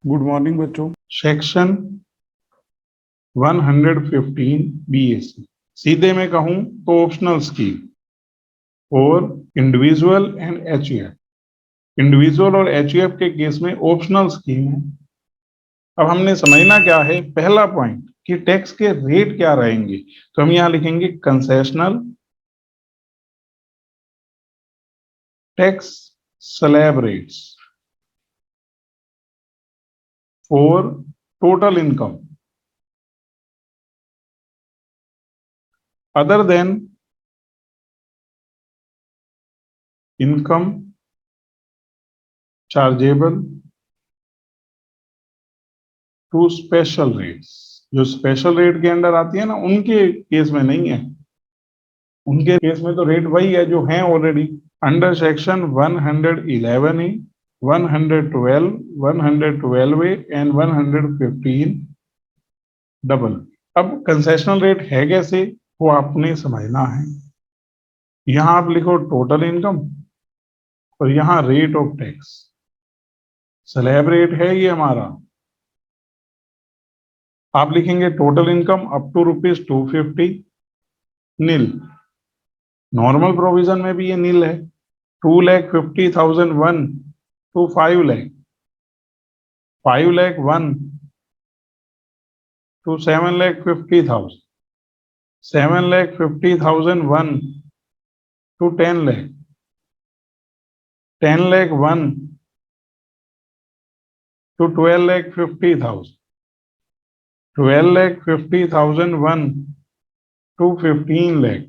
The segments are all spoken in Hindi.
गुड मॉर्निंग बच्चों। सेक्शन 115 बीएसी, सीधे में कहूं तो ऑप्शनल स्कीम और इंडिविजुअल एंड एचयूएफ। इंडिविजुअल और एचयूएफ के केस में ऑप्शनल स्कीम है। अब हमने समझना क्या है, पहला पॉइंट कि टैक्स के रेट क्या रहेंगे, तो हम यहां लिखेंगे concessional tax slab rates for total income other than income chargeable to special rates। जो स्पेशल रेट के अंडर आती है ना, उनके केस में नहीं है। उनके केस में तो रेट वही है जो है already under section 111 A, 112, 112 A and 115 double. अब कंसेशनल रेट है कैसे, वो आपने समझना है। यहां आप लिखो टोटल इनकम और यहां rate of tax. Slab rate है ये हमारा। आप लिखेंगे total income up to ₹250 nil. Normal provision में भी ये नील है। 2,50,001 to 5 lakh, 5 lakh 1 to 7,50,000, 7,50,001 to 10 lakh, 10 lakh 1 to 12,50,000, 12,50,001 to 15 lakh.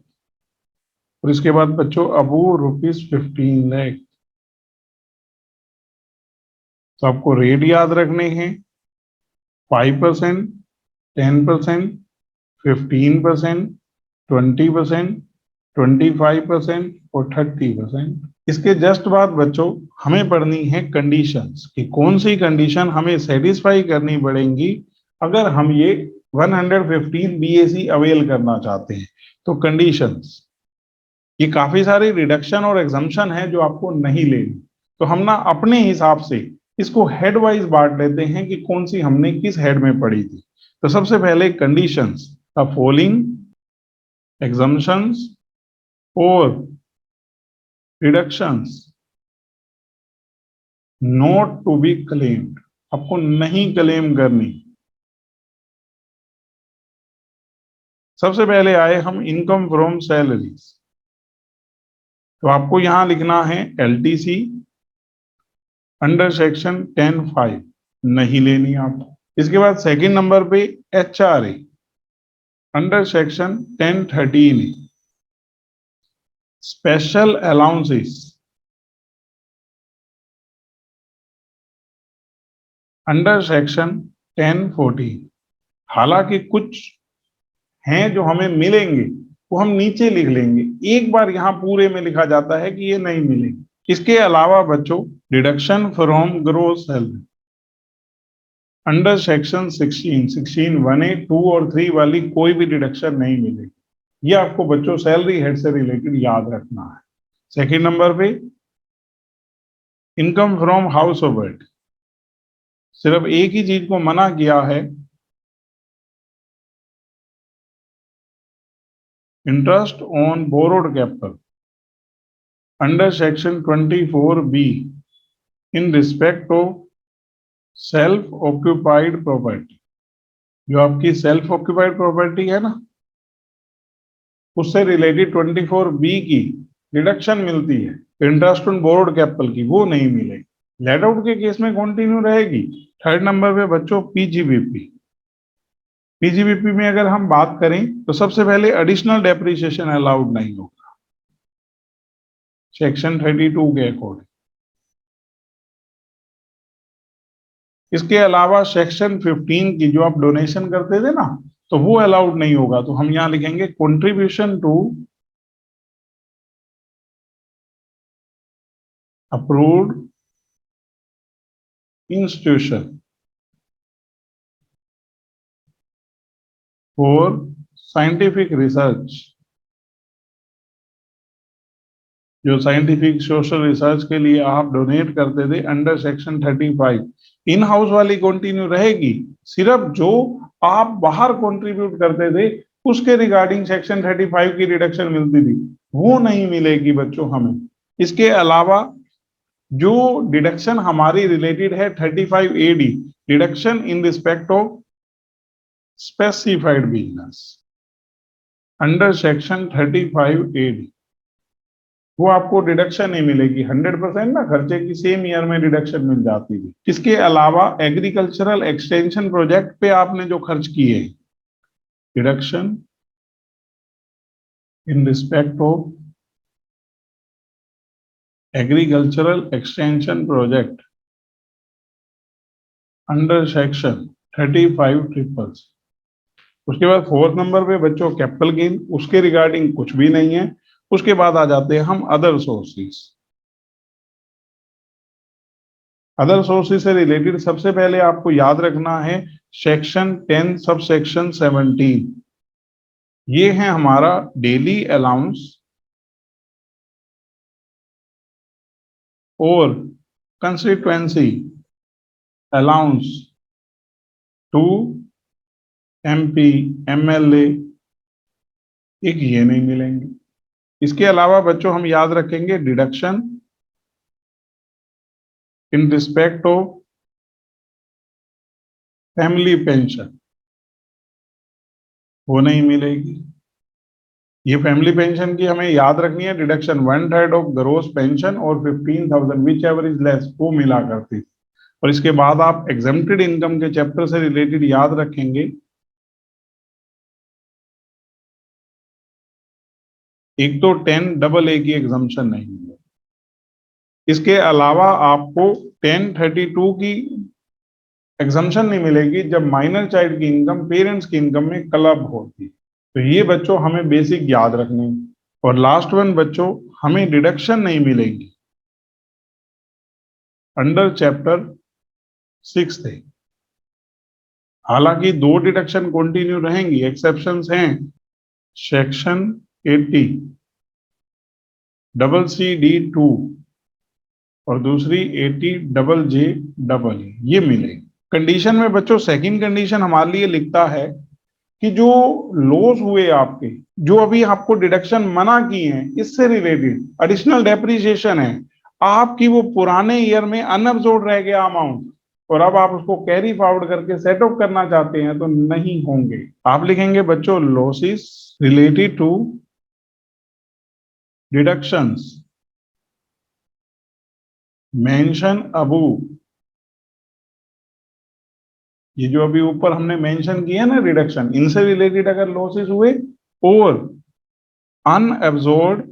और इसके बाद बच्चों अबू ₹15 लाख। तो आपको रेट याद रखने हैं 5%, 10%, 15%, 20%, 25% और 30%। इसके जस्ट बाद बच्चों हमें पढ़नी है कंडीशंस कि कौन सी कंडीशन हमें सेटिस्फाई करनी पड़ेंगी अगर हम ये 115 बीएसी अवेल करना चाहते हैं। तो कंडीशंस, ये काफी सारी रिडक्शन और एग्जम्पशन है जो आपको नहीं लेनी। तो हम ना अपने हिसाब से इसको हेड वाइज बांट लेते हैं कि कौन सी हमने किस हेड में पढ़ी थी। तो सबसे पहले कंडीशंस, द फॉलोइंग एग्जम्पशंस और reductions not to be claimed, आपको नहीं क्लेम करनी। सबसे पहले आए हम इनकम फ्रॉम सैलरीज। तो आपको यहां लिखना है एलटीसी अंडर सेक्शन 10(5) नहीं लेनी आप। इसके बाद सेकंड नंबर पे HRA under section 10(13) special allowances under section 10(14। हालांकि कुछ हैं जो हमें मिलेंगे वो हम नीचे लिख लेंगे, एक बार यहां पूरे में लिखा जाता है कि ये नहीं मिलेंगे। इसके अलावा बच्चों deduction from gross salary under section 16 1A 2 और 3 वाली कोई भी डिडक्शन नहीं मिलेगी। ये आपको बच्चों सैलरी हेड से रिलेटेड याद रखना है। सेकंड नंबर पे इनकम फ्रॉम हाउस होल्ड, सिर्फ एक ही चीज को मना किया है, interest on borrowed capital under section 24B in respect of self occupied property. जो आपकी सेल्फ ऑक्यूपाइड प्रॉपर्टी है ना, उससे रिलेटेड 24B की डिडक्शन मिलती है, इंटरेस्ट ऑन बोरोड कैपिटल की वो नहीं मिलेगी। लेट आउट के केस में कंटिन्यू रहेगी। थर्ड नंबर पे बच्चों पीजीबीपी। पीजीबीपी में अगर हम बात करें तो सबसे पहले एडिशनल डेप्रिसिएशन अलाउड नहीं होगा सेक्शन 32 के अकॉर्डिंग। इसके अलावा सेक्शन 15 की जो आप डोनेशन करते थे ना, तो वो अलाउड नहीं होगा। तो हम यहां लिखेंगे contribution to approved institution for scientific research. जो साइंटिफिक सोशल रिसर्च के लिए आप डोनेट करते थे अंडर सेक्शन 35, इन हाउस वाली कंटिन्यू रहेगी, सिर्फ जो आप बाहर कंट्रीब्यूट करते थे उसके रिगार्डिंग सेक्शन 35 की रिडक्शन मिलती थी वो नहीं मिलेगी बच्चों हमें। इसके अलावा जो डिडक्शन हमारी रिलेटेड है 35 AD, deduction in respect of specified business under section 35 AD, वो आपको डिडक्शन नहीं मिलेगी 100% ना, खर्चे की सेम ईयर में डिडक्शन मिल जाती थी। इसके अलावा एग्रीकल्चरल एक्सटेंशन प्रोजेक्ट पे आपने जो खर्च किए, deduction in respect of agricultural extension project under section 35 triples. उसके बाद 4th नंबर पे बच्चों कैपिटल गेन, उसके रिगार्डिंग कुछ भी नहीं है। उसके बाद आ जाते हैं हम अदर सोर्सेस। अदर सोर्सेस से रिलेटेड सबसे पहले आपको याद रखना है सेक्शन 10 सब सेक्शन 17, ये है हमारा डेली अलाउंस और constituency allowance to MP MLA, एक ये नहीं मिलेंगे। इसके अलावा बच्चों हम याद रखेंगे deduction in respect of family pension, वो नहीं मिलेगी। ये फैमिली पेंशन की हमें याद रखनी है, डिडक्शन 1/3 ऑफ ग्रोस पेंशन और 15,000 विच एवर इज लेस, वो मिला करती थी। और इसके बाद आप एग्जेम्प्टेड इनकम के चैप्टर से रिलेटेड याद रखेंगे, एक तो 10AA की एग्जम्पशन नहीं मिलेगी। इसके अलावा आपको 1032 की एग्जम्पशन नहीं मिलेगी जब माइनर चाइल्ड की इनकम पेरेंट्स की इनकम में क्लब होती। तो ये बच्चों हमें बेसिक याद रखने। और लास्ट वन बच्चों, हमें डिडक्शन नहीं मिलेगी अंडर चैप्टर 6 थे। हालांकि 2 डिडक्शन कंटिन्यू रहेंगी, एक्सेप्शंस हैं सेक्शन 80 CCD2 और दूसरी 80 JJE, ये मिलेगी। कंडीशन में बच्चों सेकंड कंडीशन हमारे लिए लिखता है कि जो लॉस हुए आपके, जो अभी आपको डिडक्शन मना किए हैं, इससे रिलेटेड एडिशनल डेप्रिसिएशन है आपकी, वो पुराने ईयर में अनअब्सॉर्ब्ड रह गया अमाउंट और अब आप उसको कैरी फॉरवर्ड करके सेट ऑफ करना चाहते हैं तो नहीं होंगे। आप लिखेंगे बच्चों losses related to deductions mention above, ये जो अभी ऊपर हमने मेंशन किया ना रिडक्शन, इनसे रिलेटेड अगर लॉसेस हुए और unabsorbed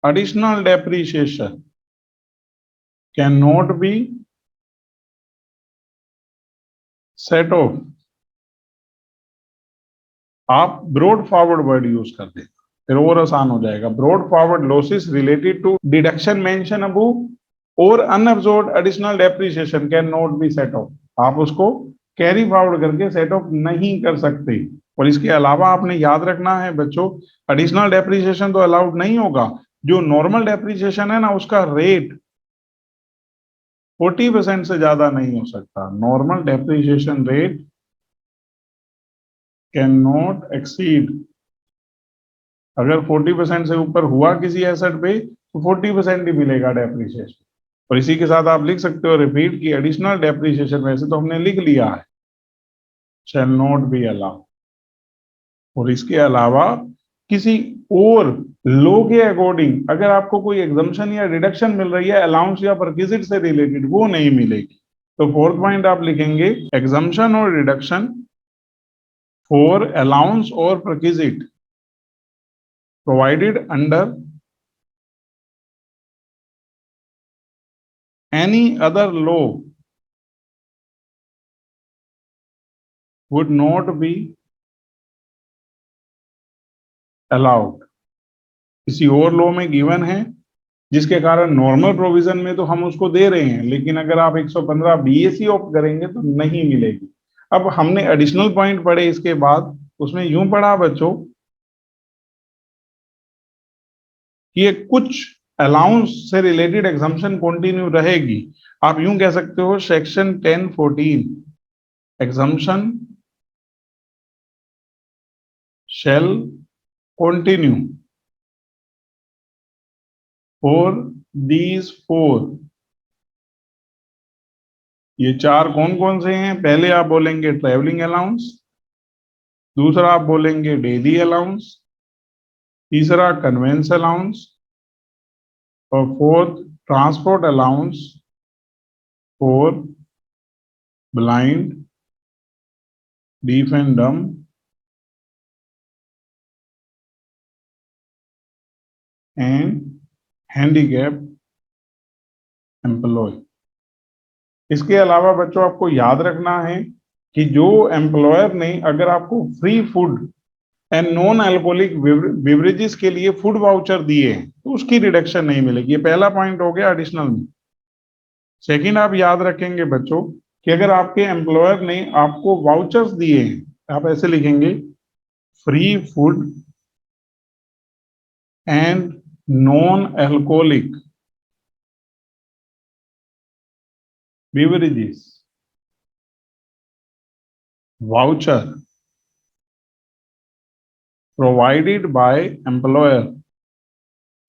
additional depreciation cannot be set off, आप ब्रॉड फॉरवर्ड वर्ड यूज कर दें फिर और आसान हो जाएगा। Broad forward losses related to deduction mention above और unabsorbed additional depreciation can not be set off, आप उसको कैरी फॉरवर्ड करके सेट ऑफ नहीं कर सकते। और इसके अलावा आपने याद रखना है बच्चों, एडिशनल डेप्रिसिएशन तो अलाउड नहीं होगा, जो नॉर्मल डेप्रिसिएशन है ना उसका रेट 40% से ज्यादा नहीं हो सकता। Normal depreciation rate can not exceed, अगर 40% से ऊपर हुआ किसी एसेट पे तो 40% ही मिलेगा डेप्रिसिएशन। और इसी के साथ आप लिख सकते हो रिपीट की एडिशनल डेप्रिसिएशन, वैसे तो हमने लिख लिया है, शैल नॉट बी अलाउड। और इसके अलावा किसी और लॉ के अकॉर्डिंग अगर आपको कोई एग्जम्पशन या डिडक्शन मिल रही है अलाउंस या परक्विजिट से रिलेटेड, वो नहीं मिलेगी। तो 4th पॉइंट आप लिखेंगे एग्जम्पशन और डिडक्शन फॉर अलाउंस और perquisite provided under any other law would not be allowed। किसी और लॉ में गिवन है जिसके कारण नॉर्मल प्रोविजन में तो हम उसको दे रहे हैं, लेकिन अगर आप 115 BAC ऑप्ट करेंगे तो नहीं मिलेगी। अब हमने एडिशनल पॉइंट पढ़े इसके बाद, उसमें यूं पढ़ा बच्चों कि ये कुछ अलाउंस से रिलेटेड एग्जम्पशन कंटिन्यू रहेगी। आप यूं कह सकते हो section 1014 exemption shall continue for these four। ये चार कौन कौन से हैं? पहले आप बोलेंगे ट्रेवलिंग अलाउंस, दूसरा आप बोलेंगे डेली अलाउंस, तीसरा कन्वेंस अलाउंस और fourth transport allowance for blind, deaf and डम एंड हैंडीकैप एम्प्लॉय। इसके अलावा बच्चों आपको याद रखना है कि जो एम्प्लॉयर ने अगर आपको free food and non alcoholic beverages के लिए फूड वाउचर दिए हैं तो उसकी रिडक्शन नहीं मिलेगी। ये पहला पॉइंट हो गया एडिशनल में। सेकंड आप याद रखेंगे बच्चों कि अगर आपके एम्प्लॉयर ने आपको वाउचर्स दिए हैं, आप ऐसे लिखेंगे free food and non alcoholic beverages voucher provided by employer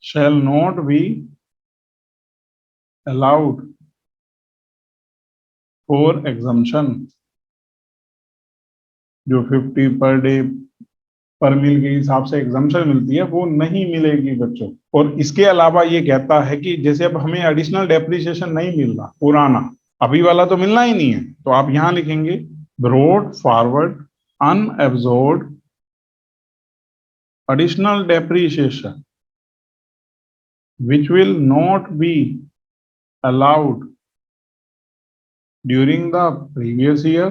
shall not be allowed for exemption। जो 50 पर डे पर मील के हिसाब से एग्जाम्पशन मिलती है वो नहीं मिलेगी बच्चों। और इसके अलावा ये कहता है कि जैसे अब हमें एडिशनल डेप्रिसिएशन नहीं मिल रहा, पुराना अभी वाला तो मिलना ही नहीं है, तो आप यहां लिखेंगे brought forward unabsorbed additional depreciation which will not be allowed during the previous year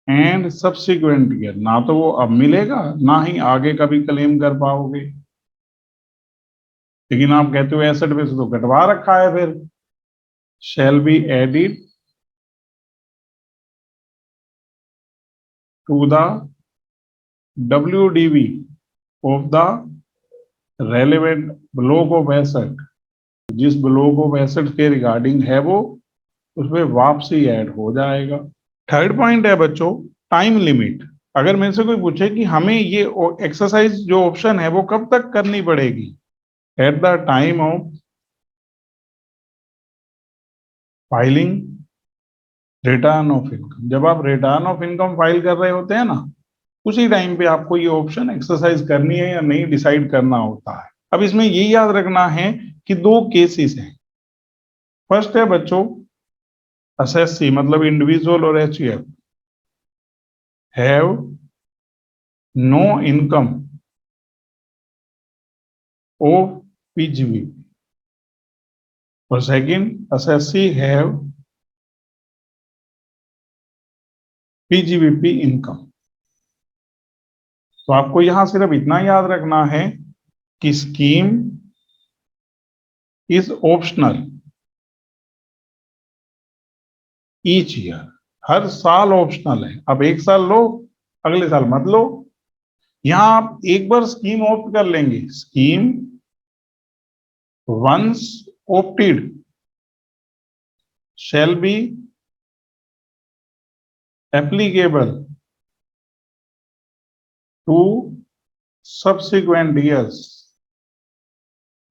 and subsequent year। ना तो वो अब मिलेगा ना ही आगे कभी क्लेम कर पाओगे। लेकिन आप कहते हो एसेट में से तो कटवा रखा है, फिर shall be added to the WDV of the relevant block of asset। जिस ब्लॉक ऑफ एसेट के रिगार्डिंग है वो उसमें वापसी ऐड हो जाएगा। थर्ड पॉइंट है बच्चों टाइम लिमिट। अगर मेरे से कोई पूछे कि हमें ये एक्सरसाइज जो ऑप्शन है वो कब तक करनी पड़ेगी, at the time of filing return of income. जब आप रिटर्न ऑफ इनकम फाइल कर रहे होते हैं ना, उसी टाइम पे आपको ये ऑप्शन एक्सरसाइज करनी है या नहीं डिसाइड करना होता है। अब इसमें ये याद रखना है कि दो केसेस हैं। फर्स्ट है बच्चों एसएससी मतलब इंडिविजुअल और HUF have no income of PGBP, और second assessee have PGBP income. तो आपको यहां सिर्फ इतना याद रखना है कि scheme is optional each year. हर साल ऑप्शनल है। अब एक साल लो अगले साल मत लो। यहां आप एक बार स्कीम ऑप्ट कर लेंगे, scheme once opted shall be applicable to subsequent years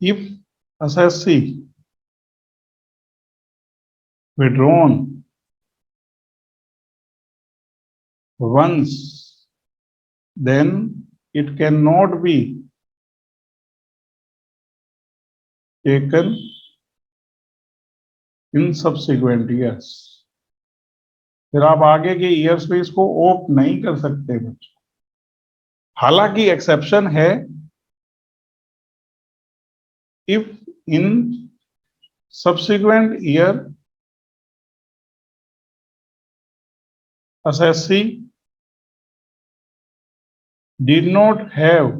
if SSC withdrawn once, then it cannot be taken in subsequent years. फिर आप आगे के ईयर्स पे इसको ओप नहीं कर सकते बच्चों। हालांकि एक्सेप्शन है if in subsequent year assessee did not have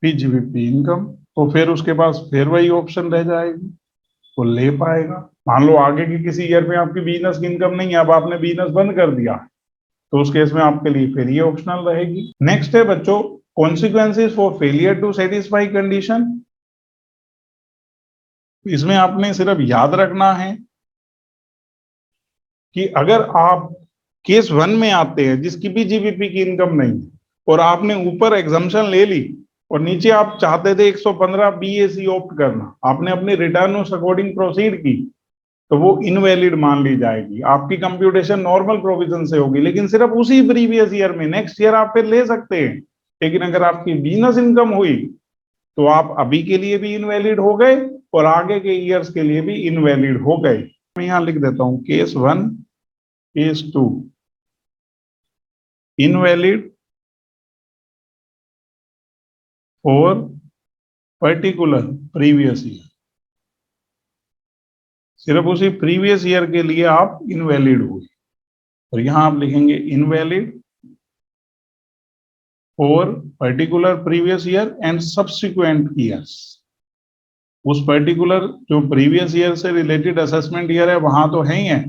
PGBP income, तो फिर उसके पास फिर वही ऑप्शन रह जाएगी, वो ले पाएगा। मान लो आगे की किसी ईयर में आपकी बिजनेस की इनकम नहीं है, अब आपने बिजनेस बंद कर दिया, तो उस केस में आपके लिए फिर ये ऑप्शनल रहेगी। नेक्स्ट है बच्चों consequences for failure to satisfy condition, इसमें आपने सिर्फ याद रखना है कि अगर आप केस 1 में आते हैं जिसकी भी जीबीपी की इनकम नहीं है और आपने ऊपर एग्जम्पशन ले ली और नीचे आप चाहते थे 115 बीएसी ऑप्ट करना, आपने अपनी रिटर्न उस अकॉर्डिंग प्रोसीड की, तो वो इनवैलिड मान ली जाएगी। आपकी कंप्यूटेशन नॉर्मल प्रोविजन से होगी, लेकिन सिर्फ उसी प्रीवियस ईयर में, नेक्स्ट ईयर आप फिर ले सकते हैं। लेकिन अगर आपकी बिजनेस इनकम हुई तो आप अभी के लिए भी इनवैलिड हो गए और आगे के ईयर्स के लिए भी इनवैलिड हो गए। मैं यहां लिख देता हूं case 1, case 2 invalid for particular previous year, सिर्फ उसी प्रीवियस ईयर के लिए आप इनवैलिड हुए। और यहां आप लिखेंगे invalid for particular previous year and subsequent years. उस पर्टिकुलर जो प्रीवियस ईयर से रिलेटेड असेसमेंट ईयर है वहां तो है ही है,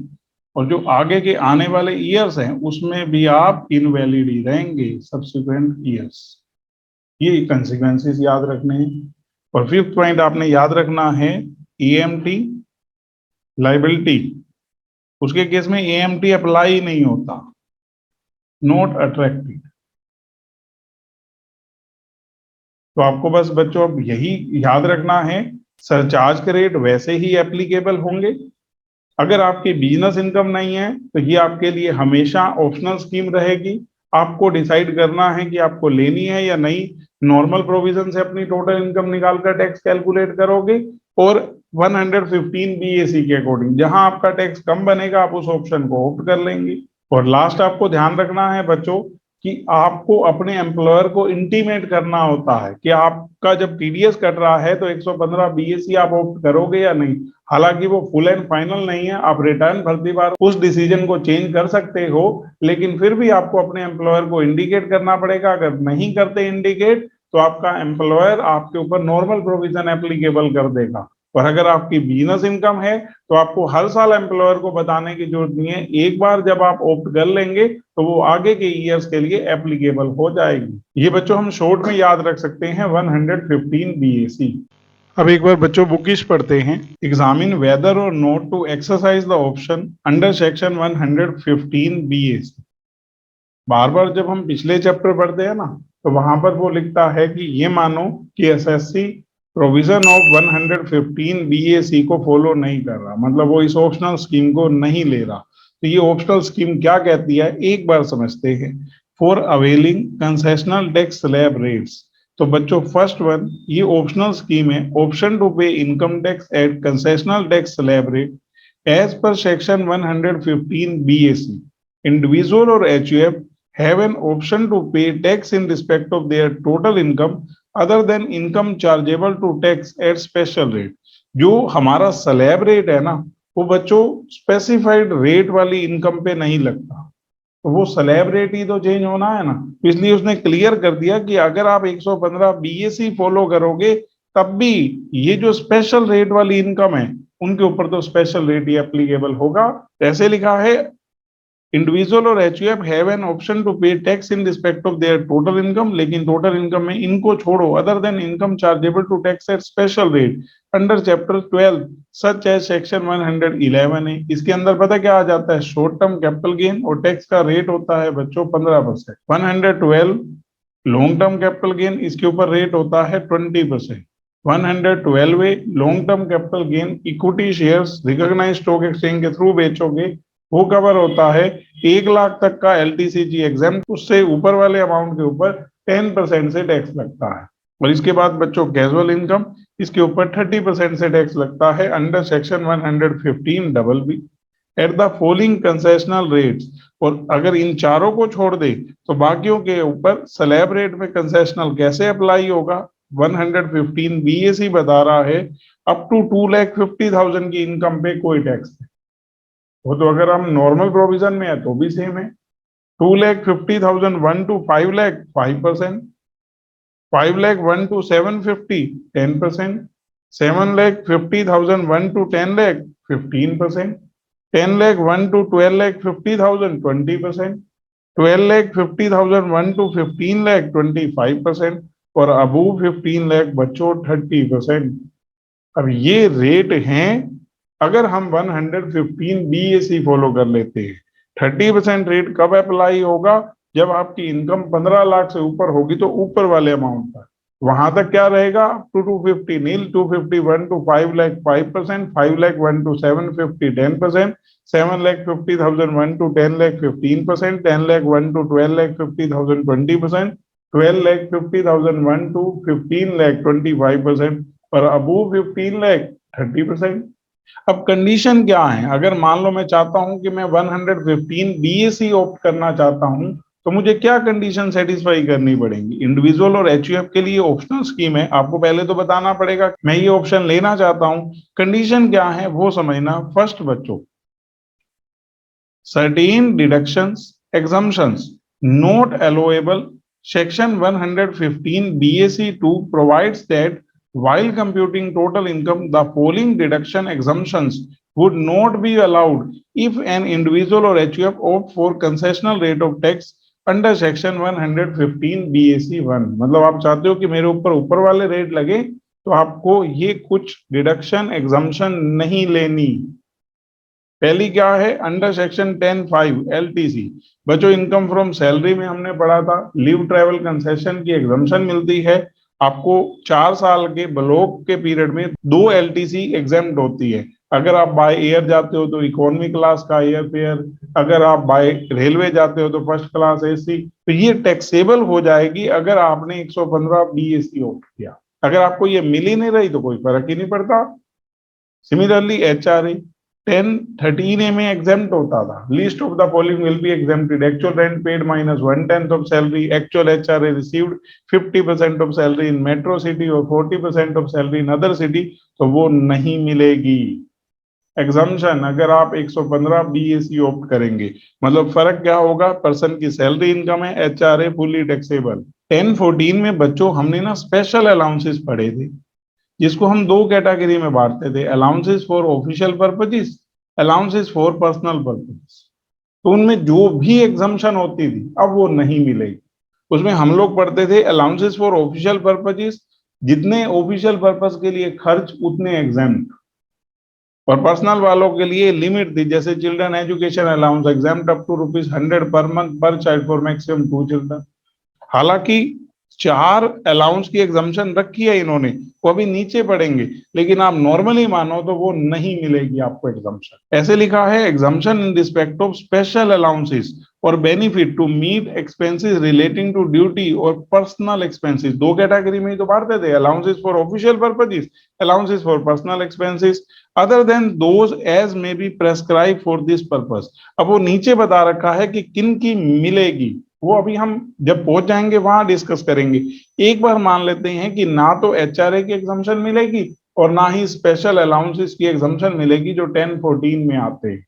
और जो आगे के आने वाले ईयर्स हैं उसमें भी आप इनवैलिड ही रहेंगे, सब्सिक्वेंट ईयर्स। ये कंसिक्वेंसेस याद रखने हैं। और फिफ्थ पॉइंट आपने याद रखना है ईएमटी लाइबिलिटी, उसके केस में ईएमटी अप्लाई नहीं होता, नॉट अट्रैक्टेड। तो आपको बस बच्चों अब यही याद रखना है, सरचार्ज के रेट वैसे ही एप्लीकेबल होंगे। अगर आपकी बिजनेस इनकम नहीं है तो ये आपके लिए हमेशा ऑप्शनल स्कीम रहेगी। आपको डिसाइड करना है कि आपको लेनी है या नहीं। नॉर्मल प्रोविजन से अपनी टोटल इनकम निकालकर टैक्स कैलकुलेट करोगे और 115 बीएसी के अकॉर्डिंग जहां आपका टैक्स कम बनेगा आप उस ऑप्शन को ऑप्ट कर लेंगे। और लास्ट आपको ध्यान रखना है बच्चों कि आपको अपने एम्प्लॉयर को इंटीमेट करना होता है कि आपका जब टीडीएस कट रहा है तो 115 बीएसी आप ऑप्ट करोगे या नहीं। हालांकि वो फुल एंड फाइनल नहीं है, आप रिटर्न भरती बार उस डिसीजन को चेंज कर सकते हो, लेकिन फिर भी आपको अपने एम्प्लॉयर को इंडिकेट करना पड़ेगा। अगर नहीं करते इंडिकेट तो आपका एम्प्लॉयर आपके ऊपर नॉर्मल प्रोविजन एप्लीकेबल कर देगा। और अगर आपकी बिजनेस इनकम है तो आपको हर साल एम्प्लॉयर को बताने की जरूरत नहीं है, एक बार जब आप ऑप्ट कर लेंगे तो वो आगे के ईयर्स के लिए एप्लीकेबल हो जाएगी। ये बच्चों हम शॉर्ट में याद रख सकते हैं 115 बीएसी। अब एक बार बच्चों बुकिश पढ़ते हैं। एग्जामिन वेदर और not to exercise the option under section 115 BAC. बार बार जब हम पिछले चैप्टर पढ़ते हैं ना तो वहां पर वो लिखता है कि ये मानो कि एसएससी प्रोविजन ऑफ 115 बीएसी को फॉलो नहीं कर रहा, मतलब वो इस ऑप्शनल स्कीम को नहीं ले रहा। तो ये ऑप्शनल स्कीम क्या कहती है एक बार समझते हैं। For availing concessional tax slab rates, तो बच्चों फर्स्ट वन ये ऑप्शनल स्कीम है, option to pay income tax at concessional tax slab rate as per section 115 BAC. Individual और HUF have an option to pay tax in respect of their total income other than income chargeable to tax at special rate। जो हमारा स्लैब रेट है ना वो बच्चों स्पेसिफाइड रेट वाली इनकम पे नहीं लगता, तो वो स्लैब रेट ही तो चेंज होना है ना। इसलिए उसने क्लियर कर दिया कि अगर आप 115 बीएसी फॉलो करोगे तब भी ये जो स्पेशल रेट वाली इनकम है उनके ऊपर तो स्पेशल रेट ही एप्लीकेबल होगा। ऐसे लिखा है इंडिविजुअल और HUF have an option to pay tax in respect of their total income, लेकिन टोटल इनकम में इनको छोड़ो other than income chargeable to tax at special rate under chapter 12 such as section 111 है। इसके अंदर पता क्या आ जाता है, शॉर्ट टर्म कैपिटल गेन और टैक्स का रेट होता है बच्चों 15%। 112 लॉन्ग टर्म कैपिटल गेन, इसके ऊपर रेट होता है 20%। 112 long term capital gain equity shares recognised stock exchange के थ्रू बेचोगे, वो कवर होता है 1 लाख तक का एलटीसीजी एग्जाम, उससे ऊपर वाले अमाउंट के ऊपर 10% से टैक्स लगता है। और इसके बाद बच्चों कैजुअल इनकम, इसके ऊपर 30% से टैक्स लगता है under section 115 double B at the following concessional rates. और अगर इन चारों को छोड़ दे तो बाकियों के ऊपर स्लैब रेट में कंसेशनल कैसे अप्लाई होगा। 115 बीएसी बता रहा है अप टू 2,50,000 की इनकम पे कोई टैक्स नहीं। वो तो अगर हम नॉर्मल प्रोविजन में है तो भी सेम है। 2,50,000 1 to 5 lakh 5%, 5 lakh 1 to 750 10%, 7,50,000 1 to 10 lakh 15%, 10 lakh 1 to 12,50,000 20%, 12 lakh 50,000 1 to 15 lakh 25% और अबूव 15 लाख बच्चों 30%। अब ये रेट हैं अगर हम 115 BAC फॉलो कर लेते हैं। 30% रेट कब अप्लाई होगा? जब आपकी इनकम 15 लाख से ऊपर होगी तो ऊपर वाले अमाउंट पर। वहां तक क्या रहेगा? 250 नील, 251 to 5 lakh 5%, 5 lakh 1 to 750 10%, 7 lakh 50,000 1 to 10 lakh 15%, 10 lakh 1 to 12 lakh 50,000 20%, 12 lakh 50,000 1 to 15 lakh 25% और अबूव 15 lakh 30%। अब कंडीशन क्या है? अगर मान लो मैं चाहता हूं कि मैं 115 BAC ऑप्ट करना चाहता हूं तो मुझे क्या कंडीशन सेटिस्फाई करनी पड़ेगी? इंडिविजुअल और HUF के लिए ऑप्शनल स्कीम है, आपको पहले तो बताना पड़ेगा मैं ये ऑप्शन लेना चाहता हूं। कंडीशन क्या है वो समझना। फर्स्ट बच्चों, certain deductions, exemptions not allowable. Section 115 BAC2 provides that while computing total income, the following deduction exemptions would not be allowed if an individual or HUF opt for concessional rate of tax under section 115 BAC1। मतलब आप चाहते हो कि मेरे ऊपर वाले रेट लगे तो आपको ये कुछ डिडक्शन एग्जम्पशन नहीं लेनी। पहली क्या है? Under section 10(5) LTC। बच्चों इनकम फ्रॉम सैलरी में हमने पढ़ा था लीव ट्रैवल कंसेशन की एग्जम्पशन मिलती है आपको। 4 साल के ब्लॉक के पीरियड में 2 LTC एग्जेम्प्ट होती है। अगर आप बाय एयर जाते हो तो इकोनॉमी क्लास का एयर फेयर, अगर आप बाय रेलवे जाते हो तो फर्स्ट क्लास AC। तो ये टैक्सेबल हो जाएगी अगर आपने 115 BAC ऑप्ट किया। अगर आपको ये मिल ही नहीं रही तो कोई फर्क ही नहीं पड़ता। सिमिलरली HRA 10(13)A में एग्जेम्प्ट होता था। List of the following will be exempted: actual rent paid minus 1/10 of salary, actual HRA received 50% of salary in metro city और 40% of salary in other city. तो वो नहीं मिलेगी एग्जम्पशन अगर आप 115 BAC ऑप्ट करेंगे। मतलब फर्क क्या होगा? पर्सन की सैलरी इनकम है, HRA फुली टैक्सेबल। 10(14) में बच्चों हमने ना स्पेशल अलाउंसेस पढ़े थे जिसको हम 2 कैटेगरी में बांटते थे: allowances for official purposes, allowances for personal purposes. तो उनमें जो भी एग्जम्पशन होती थी अब वो नहीं मिलेगी। उसमें हम लोग पढ़ते थे अलाउंसेस फॉर ऑफिशियल पर्पजेस, जितने ऑफिशियल पर्पज के लिए खर्च उतने एग्जाम्प्ट, और पर्सनल वालों के लिए लिमिट थी जैसे children education allowance exempt up to ₹100 per month पर चाइल्ड फॉर मैक्सिमम 2 चिल्ड्रन। हालांकि 4 अलाउंस की एग्जम्पशन रखी है इन्होंने, वो अभी नीचे पढ़ेंगे, लेकिन आप नॉर्मली मानो तो वो नहीं मिलेगी आपको एग्जम्पशन। ऐसे लिखा है: exemption in respect of special allowances और benefit to meet expenses relating to duty और पर्सनल एक्सपेंसेस। 2 कैटेगरी में ही तो बांटते थे: allowances for official purposes, allowances for personal expenses other than those as may be prescribed for this purpose. अब वो नीचे बता रखा है कि किन की मिलेगी, वो अभी हम जब पहुंच जाएंगे वहां डिस्कस करेंगे। एक बार मान लेते हैं कि ना तो HRA की एग्जम्पशन मिलेगी और ना ही स्पेशल अलाउंसेस की एग्जम्पशन मिलेगी जो 10(14) में आते हैं।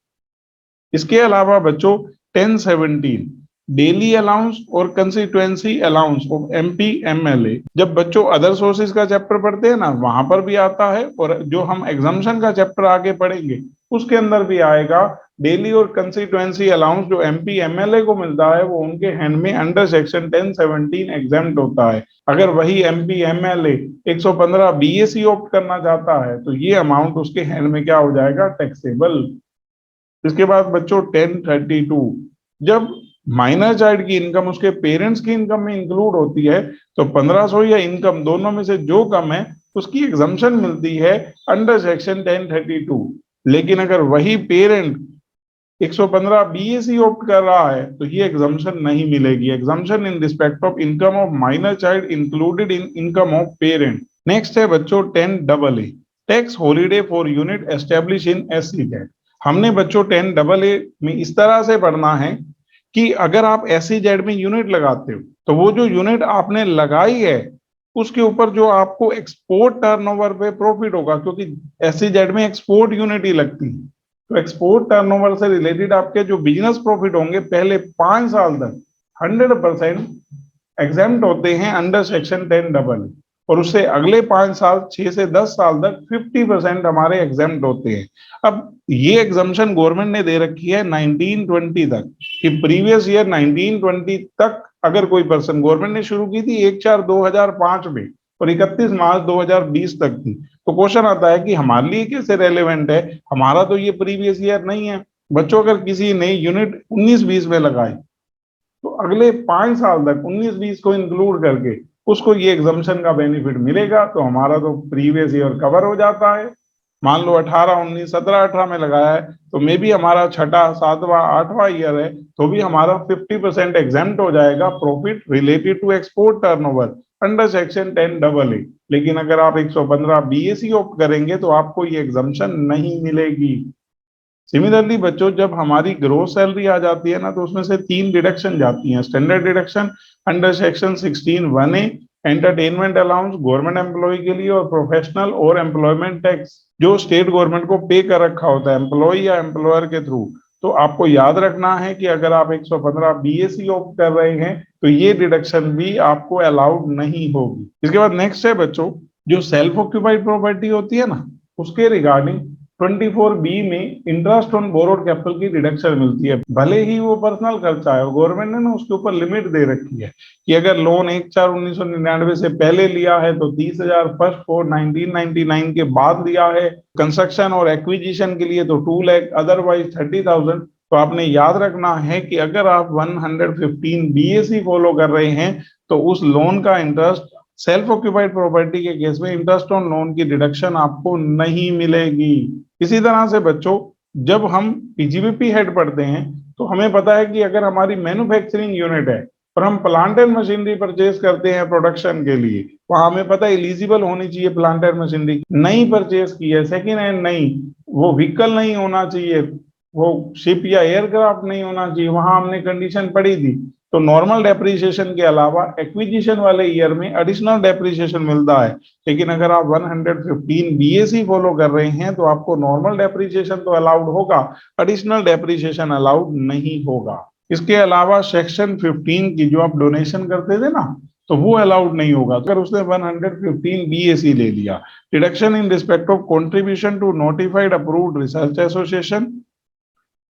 इसके अलावा बच्चों 10(17) डेली अलाउंस और constituency allowance of MP MLA, जब बच्चों अदर सोर्सेज का चैप्टर पढ़ते हैं ना वहां पर भी आता है, और जो हम एग्जाम्पशन का चैप्टर आगे पढ़ेंगे उसके अंदर भी आएगा। डेली और कंस्टिट्यूएंसी अलाउंस जो MP MLA को मिलता है वो उनके हैंड में अंडर सेक्शन 10(17) एग्जाम्प्ट होता है। अगर वही MP MLA 115 BAC ऑप्ट करना चाहता है तो ये अमाउंट उसके हैंड में क्या हो जाएगा? टैक्सेबल। इसके बाद बच्चों 10(32), जब माइनर चाइल्ड की इनकम उसके पेरेंट्स की इनकम में इंक्लूड होती है तो 1500 या इनकम दोनों में से जो कम है उसकी एग्जम्पशन मिलती है अंडर सेक्शन 10(32). लेकिन अगर वही पेरेंट 115 BAC ऑप्ट कर रहा है तो ये एग्जम्पशन नहीं मिलेगी। Exemption in respect of income of minor child included in income of parent. Next है बच्चों 10AA, tax holiday for unit establish in SEZ। हमने बच्चों 10AA में इस तरह से पढ़ना है कि अगर आप SEZ में यूनिट लगाते हो तो वो जो यूनिट आपने लगाई है उसके ऊपर जो आपको एक्सपोर्ट टर्नओवर पे प्रॉफिट होगा, क्योंकि SEZ में एक्सपोर्ट यूनिट ही लगती है, तो एक्सपोर्ट टर्नओवर से रिलेटेड आपके जो बिजनेस प्रॉफिट होंगे पहले 5 साल तक 100% एग्जेम्प्ट होते हैं अंडर सेक्शन 10AA। और उससे अगले 5 साल 6 से 10 साल तक 50% हमारे एग्जेम्प्ट होते हैं। अब ये एग्जम्पशन गवर्नमेंट ने दे रखी है 1920 तक, कि प्रीवियस ईयर 1920 तक अगर कोई पर्सन, गवर्नमेंट ने शुरू की थी 1/4/2005 में और 31 मार्च 2020 तक थी। तो क्वेश्चन आता है कि हमारे लिए कैसे रेलेवेंट है, हमारा तो ये प्रीवियस ईयर नहीं है। बच्चों अगर किसी ने यूनिट 19-20 में लगाई तो अगले 5 साल तक 19-20 को इंक्लूड करके उसको ये एग्जम्पशन का बेनिफिट मिलेगा। तो हमारा तो प्रीवियस ईयर कवर हो जाता है। मान लो 18-19 17-18 में लगाया है तो मे भी हमारा 6ठा 7वां 8वां ईयर है तो भी हमारा 50% एग्जेम्प्ट हो जाएगा profit related to export turnover under section 10AA। लेकिन अगर आप 115 BAC ऑप्ट करेंगे तो आपको ये एग्जम्पशन नहीं मिलेगी। सिमिलरली बच्चों, जब हमारी ग्रोस सैलरी आ जाती है ना तो उसमें से 3 डिडक्शन जाती हैं। Standard deduction under section 16(1)(a), entertainment allowance government employee के लिए, और प्रोफेशनल और एम्प्लॉयमेंट टैक्स जो स्टेट गवर्नमेंट को पे कर रखा होता है एम्प्लॉय या एम्प्लॉयर के थ्रू। तो आपको याद रखना है कि अगर आप 115 BAC ऑप्ट कर रहे हैं तो ये डिडक्शन भी आपको अलाउड नहीं होगी। इसके बाद नेक्स्ट है बच्चों, जो सेल्फ ऑक्यूपाइड प्रॉपर्टी होती है ना, उसके रिगार्डिंग 24B में इंटरेस्ट ऑन बोरोड कैपिटल की डिडक्शन मिलती है। भले ही वो पर्सनल खर्चा है, गवर्नमेंट ने ना उसके ऊपर लिमिट दे रखी है कि अगर लोन 1/4/1999 से पहले लिया है तो 30,000, फर्स्ट फॉर 1999 के बाद लिया है कंस्ट्रक्शन और एक्विजिशन के लिए तो 2 लाख, अदरवाइज 30,000। तो आपने याद रखना है कि अगर आप 115 BAC फॉलो कर रहे हैं तो उस लोन का इंटरेस्ट सेल्फ ऑक्यूपाइड प्रॉपर्टी के केस में इंटरेस्ट ऑन लोन की डिडक्शन आपको नहीं मिलेगी। इसी तरह से बच्चों, जब हम PGBP हेड पढ़ते हैं तो हमें पता है कि अगर हमारी मैन्युफैक्चरिंग यूनिट है और हम प्लांट एंड मशीनरी परचेज करते हैं प्रोडक्शन के लिए, वहां हमें पता है एलिजिबल होनी चाहिए प्लांट एंड मशीनरी। नई परचेज की है, सेकेंड हैंड नहीं, वो व्हीकल नहीं होना चाहिए, वो शिप या एयरक्राफ्ट नहीं होना चाहिए, वहां हमने कंडीशन पढ़ी थी। तो नॉर्मल डेप्रिसिएशन के अलावा एक्विजिशन वाले ईयर में एडिशनल डेप्रिसिएशन मिलता है। लेकिन अगर आप 115 BAC फॉलो कर रहे हैं तो आपको नॉर्मल डेप्रिसिएशन तो अलाउड होगा, एडिशनल डेप्रिसिएशन अलाउड नहीं होगा। इसके अलावा सेक्शन 15 की जो आप डोनेशन करते थे ना, तो वो अलाउड नहीं होगा अगर उसने 115 BAC ले लिया। Deduction in respect of contribution to notified approved research association,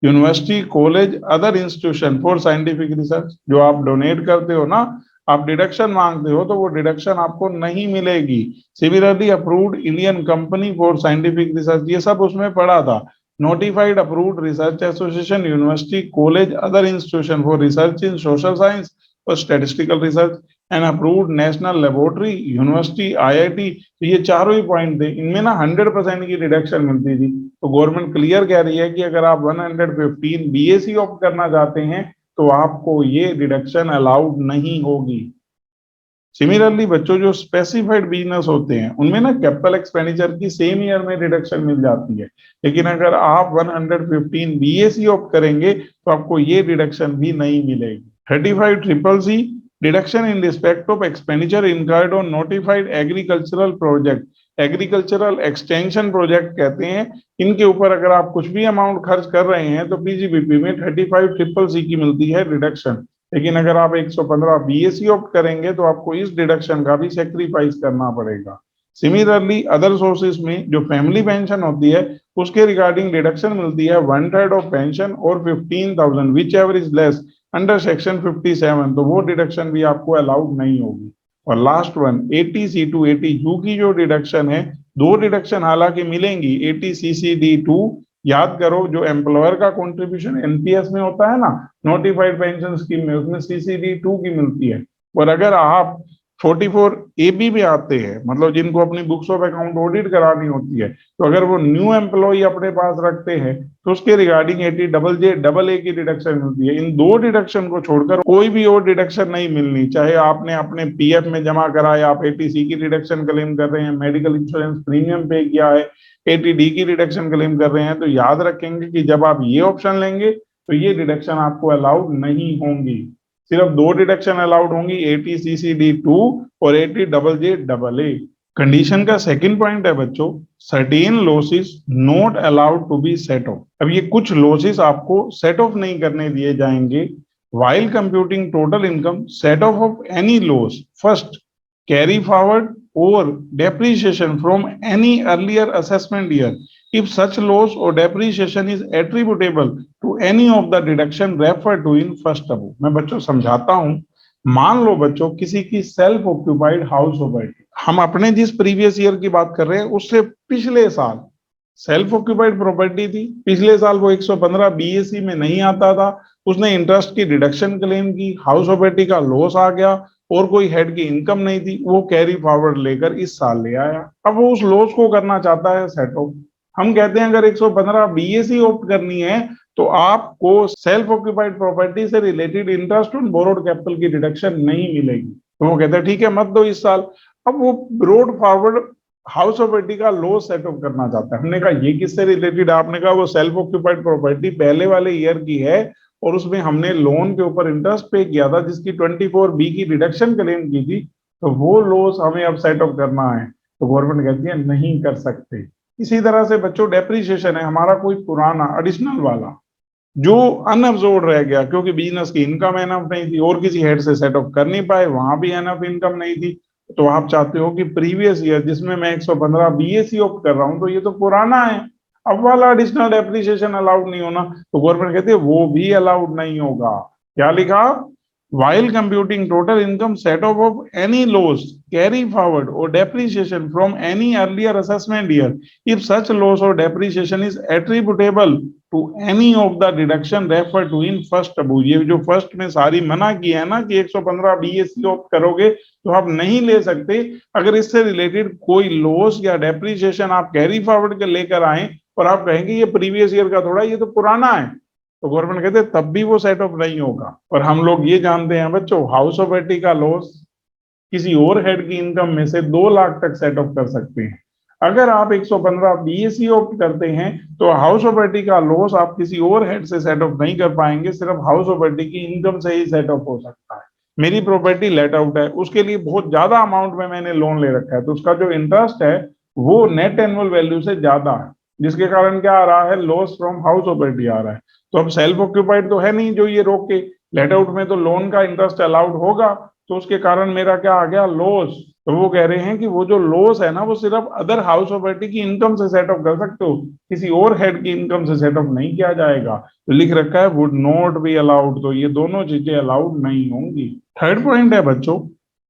university, college, other institution for scientific research, जो आप डोनेट करते हो ना, आप डिडक्शन मांगते हो तो वो डिडक्शन आपको नहीं मिलेगी। Similarly approved Indian company for scientific research, ये सब उसमें पढ़ा था। Notified approved research association, university, college, other institution for research in social science और statistical research and approved national laboratory, university, IIT। तो ये चारों ही पॉइंट थे, इनमें ना 100% की डिडक्शन मिलती थी। तो गवर्नमेंट क्लियर कह रही है कि अगर आप 115 BAC ऑप्ट करना चाहते हैं तो आपको ये डिडक्शन अलाउड नहीं होगी। सिमिलरली बच्चों, जो स्पेसिफाइड बिजनेस होते हैं उनमें ना कैपिटल एक्सपेंडिचर की सेम ईयर में डिडक्शन मिल जाती है। लेकिन अगर आप 115 BAC ऑप्ट करेंगे तो आपको ये डिडक्शन भी नहीं मिलेगी। 35CCC deduction in respect of expenditure incurred on notified agricultural project, agricultural extension project कहते हैं। इनके ऊपर अगर आप कुछ भी अमाउंट खर्च कर रहे हैं तो PGBP में 35CCC की मिलती है डिडक्शन। लेकिन अगर आप 115 BAC ऑप्ट करेंगे तो आपको इस डिडक्शन का भी सेक्रीफाइस करना पड़ेगा। सिमिलरली अदर सोर्सेज में जो फैमिली पेंशन होती है उसके रिगार्डिंग डिडक्शन मिलती है 1/3 ऑफ पेंशन और 15,000 which ever is less under section 57, तो वो डिडक्शन भी आपको अलाउड नहीं होगी। और last one 80C to 80U की जो डिडक्शन है, 2 डिडक्शन हालांकि मिलेंगी। 80CCD2 याद करो, जो एम्प्लॉयर का कंट्रीब्यूशन NPS में होता है ना, नोटिफाइड पेंशन स्कीम में, उसमें CCD2 की मिलती है। और अगर आप 44AB में आते हैं, मतलब जिनको अपनी बुक्स ऑफ अकाउंट ऑडिट करानी होती है, तो अगर वो न्यू एम्प्लॉय अपने पास रखते हैं तो उसके रिगार्डिंग 80JJAA की डिडक्शन मिलती है। इन 2 डिडक्शन को छोड़कर कोई भी और डिडक्शन नहीं मिलनी। चाहे आपने अपने PF में जमा कराया, आप 80C की डिडक्शन क्लेम कर रहे हैं, मेडिकल इंश्योरेंस प्रीमियम पे किया है, 80D की डिडक्शन क्लेम कर रहे हैं, तो याद रखेंगे कि जब आप ये ऑप्शन लेंगे तो ये डिडक्शन आपको अलाउड नहीं होंगी। सिर्फ 2 डिडक्शन अलाउड होंगी, 80CCD2 और 80JJAA। कंडीशन का सेकंड पॉइंट है बच्चों, certain losses not allowed to be set off. अब ये कुछ लॉसेस आपको सेट ऑफ नहीं करने दिए जाएंगे। while computing total income, set off of any loss first carry forward or depreciation from any earlier assessment year if such loss or depreciation is attributable to any of the deduction referred to in first above। मैं बच्चों समझाता हूं। मान लो बच्चों किसी की सेल्फ ऑक्यूपाइड हाउस प्रॉपर्टी, हम अपने जिस प्रीवियस ईयर की बात कर रहे हैं उससे पिछले साल सेल्फ ऑक्यूपाइड प्रॉपर्टी थी, पिछले साल वो 115 बीएसी में नहीं आता था, उसने इंटरेस्ट की डिडक्शन क्लेम की, हाउस प्रॉपर्टी का लॉस आ गया और कोई हेड की इनकम नहीं थी, वो कैरी फॉरवर्ड लेकर इस साल ले आया। अब वो उस लॉस को करना चाहता है सेट ऑफ। हम कहते हैं अगर 115 बीएसी ऑप्ट करनी है तो आपको सेल्फ ऑक्यूपाइड प्रॉपर्टी से related interest on borrowed capital की डिडक्शन नहीं मिलेगी। तो वो कहते हैं ठीक है मत दो इस साल। अब वो ब्रोड फॉरवर्ड हाउस प्रॉपर्टी का लॉस सेट ऑफ करना चाहता है। हमने कहा ये किससे रिलेटेड? आपने कहा वो सेल्फ ऑक्यूपाइड प्रॉपर्टी पहले वाले ईयर की है और उसमें हमने लोन के ऊपर इंटरेस्ट पे किया था जिसकी 24B की डिडक्शन क्लेम की थी, तो वो लॉस हमें अब सेट ऑफ करना है। तो गवर्नमेंट कहती है नहीं कर सकते। इसी तरह से बच्चों डेप्रीशिएशन है हमारा कोई पुराना एडिशनल वाला जो अनअब्जॉर्ब रह गया क्योंकि बिजनेस की इनकम एनफ नहीं थी और किसी हेड से सेट ऑफ कर नहीं पाए, वहां भी एनफ इनकम नहीं थी। तो आप चाहते हो कि प्रीवियस ईयर जिसमें मैं 115 बीएसी ऑप्ट कर रहा हूं तो ये तो पुराना है, अब वाला एडिशनल डेप्रीशिएशन अलाउड नहीं होना। तो गवर्नमेंट कहती है वो भी अलाउड नहीं होगा। क्या लिखा? while computing total income set off of any loss carry forward or depreciation from any earlier assessment year if such loss or depreciation is attributable to any of the deduction referred to in first above। ये जो फर्स्ट में सारी मना की है ना कि 115 बीएसी ऑप्ट करोगे तो आप नहीं ले सकते, अगर इससे रिलेटेड कोई लॉस या डेप्रीशिएशन आप कैरी फॉरवर्ड के लेकर आए और आप कहेंगे ये प्रीवियस ईयर का थोड़ा ये तो पुराना है, तो गवर्नमेंट कहते हैं तब भी वो सेट ऑफ नहीं होगा। और हम लोग ये जानते हैं बच्चों हाउस प्रॉपर्टी का लॉस किसी और हेड की इनकम में से 2 लाख तक सेट ऑफ कर सकते हैं। अगर आप 115 बीएसी ऑप्ट करते हैं तो हाउस प्रॉपर्टी का लॉस आप किसी और हेड से सेट ऑफ नहीं कर पाएंगे, सिर्फ हाउस प्रॉपर्टी की इनकम से ही सेट ऑफ हो सकता है। मेरी प्रॉपर्टी लेट आउट है, उसके लिए बहुत ज्यादा अमाउंट में मैंने लोन ले रखा है, तो उसका जो इंटरेस्ट है वो नेट एनुअल वैल्यू से ज्यादा है, जिसके कारण क्या आ रहा है? लॉस फ्रॉम हाउस प्रॉपर्टी आ रहा है। तो अब सेल्फ ऑक्यूपाइड तो है नहीं जो ये रोक के, लेट आउट में तो लोन का इंटरेस्ट अलाउड होगा, तो उसके कारण मेरा क्या आ गया? लॉस। तो वो कह रहे हैं कि वो जो लॉस है ना वो सिर्फ अदर हाउस प्रॉपर्टी की इनकम से सेट ऑफ कर सकते हो, किसी और हेड की इनकम से सेट ऑफ नहीं किया जाएगा। तो लिख रखा है वुड नॉट बी अलाउड, तो ये दोनों चीजें अलाउड नहीं होंगी। थर्ड पॉइंट है बच्चों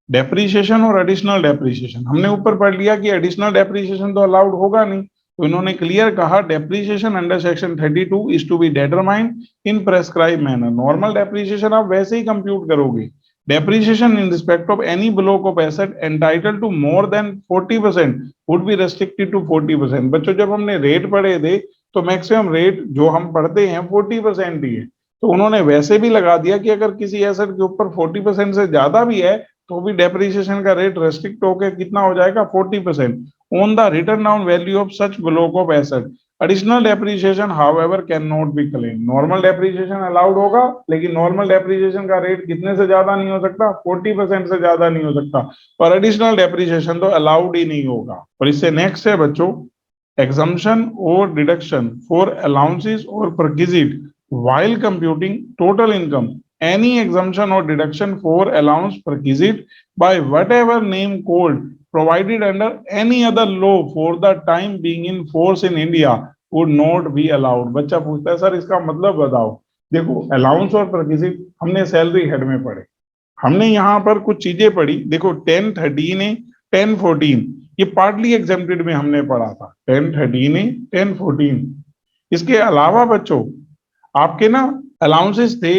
डेप्रीशिएशन और एडिशनल डेप्रीशिएशन। हमने ऊपर पढ़ लिया कि एडिशनल डेप्रीशिएशन तो अलाउड होगा नहीं, तो इन्होंने क्लियर कहा depreciation under section 32 is to be determined in prescribe manner. Normal depreciation आप वैसे ही कंप्यूट करोगे। Depreciation in respect of any block of asset entitled to more than 40% would be restricted to 40%। बच्चों जब हमने रेट पढ़े थे तो मैक्सिमम रेट जो हम पढ़ते हैं 40% ही है, तो उन्होंने वैसे भी लगा दिया कि अगर किसी एसेट के ऊपर 40% से ज्यादा भी है तो भी डेप्रीशिएशन का रेट रेस्ट्रिक्ट होकर कितना हो जाएगा? 40% on the written down value of such block of asset। additional depreciation however cannot be claimed। normal depreciation allowed होगा लेकिन normal depreciation का रेट कितने से ज्यादा नहीं हो सकता? 40% से ज्यादा नहीं हो सकता, और additional depreciation तो allowed ही नहीं होगा। और इससे नेक्स्ट है बच्चों exemption or deduction for allowances or perquisite while computing total income। any exemption or deduction for allowance perquisite by whatever name called provided under any other law for the time being in force in India would not be allowed। बच्चा पूछता है सर इसका मतलब बताओ। देखो अलाउंस और परक्विजिट हमने सैलरी हेड में पढ़े, हमने यहाँ पर कुछ चीजें पढ़ी। देखो 1013 है 1014 ये पार्टली एग्जेम्प्टेड में हमने पढ़ा था, 1013 है 1014। इसके अलावा बच्चों आपके ना अलाउंसेस थे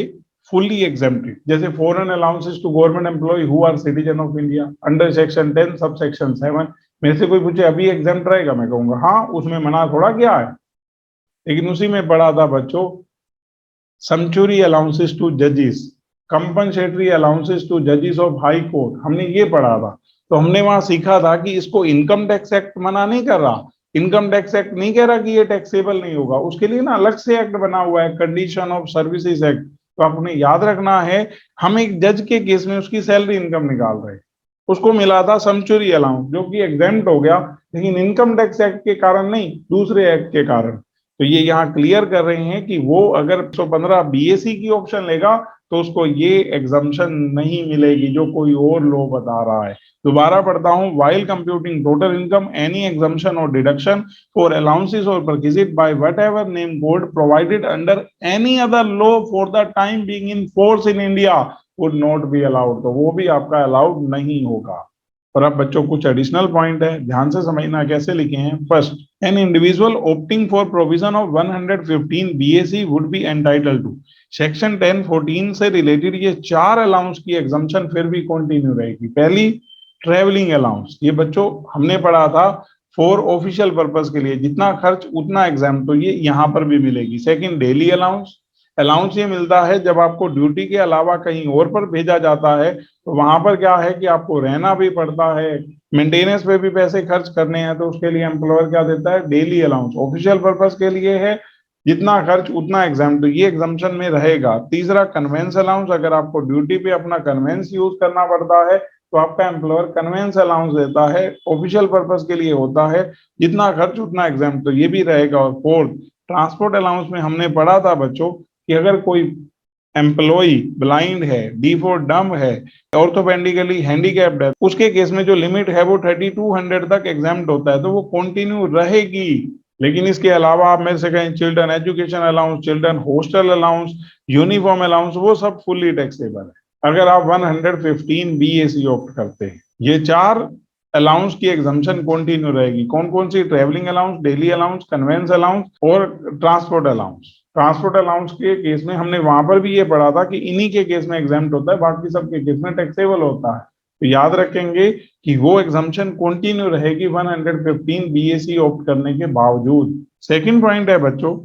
fully exempted, जैसे foreign allowances to government employee who are citizen of India under section 10 subsection 7। मेरे से कोई पूछे अभी exempt रहेगा, मैं कहूंगा हाँ, उसमें मना थोड़ा क्या है। लेकिन उसी में पढ़ा था बच्चों sumptuary allowances to judges, compensatory allowances to judges of high court, हमने ये पढ़ा था। तो हमने वहां सीखा था कि इसको इनकम टैक्स एक्ट मना नहीं कर रहा, इनकम टैक्स एक्ट नहीं कह रहा कि ये टैक्सेबल नहीं होगा, उसके लिए ना अलग से एक्ट बना हुआ है कंडीशन ऑफ सर्विसेज एक्ट। तो आपने याद रखना है हम एक जज के केस में उसकी सैलरी इनकम निकाल रहे, उसको मिला था सैंक्चुअरी अलाउंस जो कि एग्जेम्प्ट हो गया, लेकिन इनकम टैक्स एक्ट के कारण नहीं, दूसरे एक्ट के कारण। तो ये यहाँ क्लियर कर रहे हैं कि वो अगर 115 बीएसी की ऑप्शन लेगा तो उसको ये एग्जम्पशन नहीं मिलेगी जो कोई और लॉ बता रहा है। दोबारा पढ़ता हूं, while computing total income any exemption or deduction for allowances or perquisite by whatever name code provided under any other law for the time being in force in India would not be allowed, तो वो भी आपका अलाउड नहीं होगा। और अब बच्चों कुछ एडिशनल पॉइंट है, ध्यान से समझना कैसे लिखे हैं। First, an individual opting for provision of 115 BAC would be entitled to, section 1014 से रिलेटेड ये चार अलाउंस की एग्जम्पशन फिर भी कंटिन्यू रहेगी। पहली, ट्रेवलिंग अलाउंस, ये बच्चों हमने पढ़ा था फॉर ऑफिशियल पर्पस के लिए, जितना खर्च उतना एग्जाम, तो ये यहां पर भी मिलेगी। सेकंड, डेली अलाउंस, अलाउंस ये मिलता है जब आपको ड्यूटी के अलावा कहीं और पर भेजा जाता है, तो वहां पर क्या है कि आपको रहना भी पड़ता है, मेंटेनेंस पे भी पैसे खर्च करने हैं, तो उसके लिए एम्प्लॉयर क्या देता है, डेली अलाउंस। ऑफिशियल पर्पस के लिए है, जितना खर्च उतना एग्जाम, तो ये एग्जाम्पशन में रहेगा। तीसरा, कन्वेंस अलाउंस, अगर आपको ड्यूटी पे अपना कन्वेंस यूज करना पड़ता है तो आपका एम्प्लॉयर कन्वेंस अलाउंस देता है, ऑफिशियल पर्पस के लिए होता है, जितना खर्च उतना एग्जाम, तो ये भी रहेगा। और फोर्थ, ट्रांसपोर्ट अलाउंस में हमने पढ़ा था बच्चों कि अगर कोई एम्प्लॉय ब्लाइंड है, डी फॉर डम है, ऑर्थोपेडिकली हैंडीकैप्ड है, उसके केस में जो लिमिट है वो 3200 तक एग्जाम्प्ट होता है, तो वो कंटिन्यू रहेगी। लेकिन इसके अलावा आप मेरे से कहें children education allowance, children hostel allowance, uniform allowance, वो सब फुल्ली टैक्सेबल है अगर आप 115 बीएसी ऑप्ट करते हैं। ये चार अलाउंस की एग्जम्पशन कंटिन्यू रहेगी। कौन कौन सी? Travelling allowance, daily allowance, conveyance allowance और ट्रांसपोर्ट अलाउंस। ट्रांसपोर्ट अलाउंस के केस में हमने वहां पर भी ये पढ़ा था कि इन्हीं के केस में एग्जाम्प्ट होता है, बाकी सबके केस में टैक्सेबल होता है। तो याद रखेंगे कि वो एग्जम्पशन कंटिन्यू रहेगी 115 बीएसी ऑप्ट करने के बावजूद। सेकंड पॉइंट है बच्चों,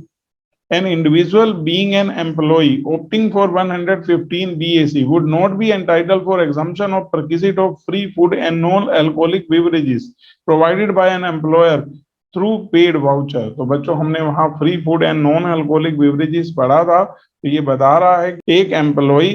an individual being an employee opting for 115 BAC would not be entitled for exemption of perquisite of free food and non-alcoholic beverages provided by an employer through paid voucher। तो बच्चों हमने वहां free food and non alcoholic beverages पढ़ा था, तो ये बता रहा है कि एक एम्प्लॉय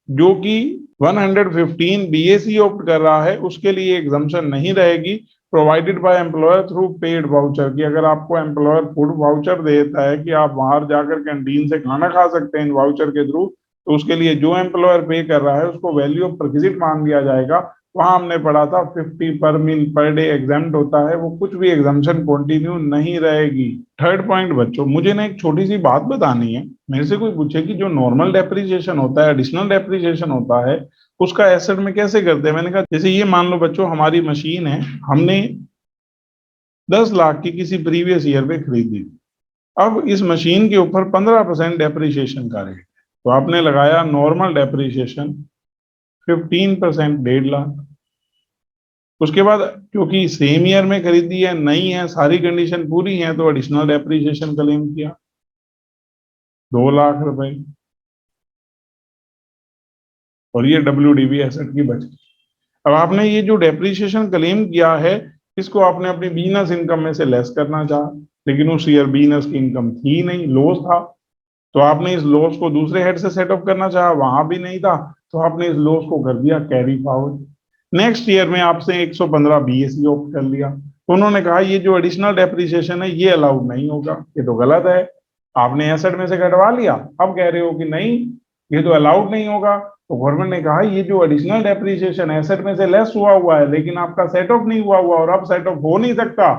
जो कि 115 बीएसी ऑप्ट कर रहा है उसके लिए एग्जम्पशन नहीं रहेगी, provided by employer through paid voucher, कि अगर आपको एम्प्लॉयर फूड वाउचर देता है कि आप बाहर जाकर कैंटीन से खाना खा सकते हैं इन वाउचर के थ्रू, तो उसके लिए जो एम्प्लॉयर पे कर रहा है उसको वैल्यू ऑफ परक्विजिट मान दिया जाएगा। वहां हमने पढ़ा था 50 पर मील पर डे एग्जाम्प्ट होता है, वो कुछ भी एग्जाम्पशन कंटिन्यू नहीं रहेगी। थर्ड पॉइंट बच्चों, मुझे ना एक छोटी सी बात बतानी है। मेरे से कोई पूछे कि जो नॉर्मल डेप्रिसिएशन होता है, एडिशनल डेप्रिसिएशन होता है, उसका एसेट में कैसे करते हैं? मैंने कहा जैसे ये मान लो बच्चों हमारी मशीन है, हमने 10 लाख की किसी प्रीवियस ईयर पे खरीदी, अब इस मशीन के ऊपर 15% डेप्रिसिएशन का रेट, तो आपने लगाया नॉर्मल डेप्रिसिएशन 15%, 1.5 लाख। उसके बाद क्योंकि सेम ईयर में खरीदी है, नई है, सारी कंडीशन पूरी है, तो एडिशनल डेप्रिसिएशन क्लेम किया 2 लाख रुपए, और ये डब्ल्यूडीबी एसेट की बच गई। अब आपने ये जो डेप्रिसिएशन क्लेम किया है, इसको आपने अपनी बिजनेस इनकम में से लेस करना चाहा, लेकिन उस ईयर बिजनेस की इनकम थी नहीं, लॉस था, तो आपने इस लॉस को दूसरे हेड से सेट ऑफ करना चाहा, वहां भी नहीं था, तो आपने इस लॉस को कर दिया कैरी फॉरवर्ड। नेक्स्ट ईयर में आपसे 115 बीएसी ऑप्ट कर लिया, तो उन्होंने कहा ये जो एडिशनल डेप्रिसिएशन है ये अलाउड नहीं होगा, ये तो गलत है। आपने एसेट में से कटवा लिया, अब कह रहे हो कि नहीं ये तो अलाउड नहीं होगा, तो गवर्नमेंट ने कहा ये जो एडिशनल डेप्रिसिएशन एसेट में से लेस हुआ है, लेकिन आपका सेट ऑफ नहीं हुआ और अब सेट ऑफ हो नहीं सकता,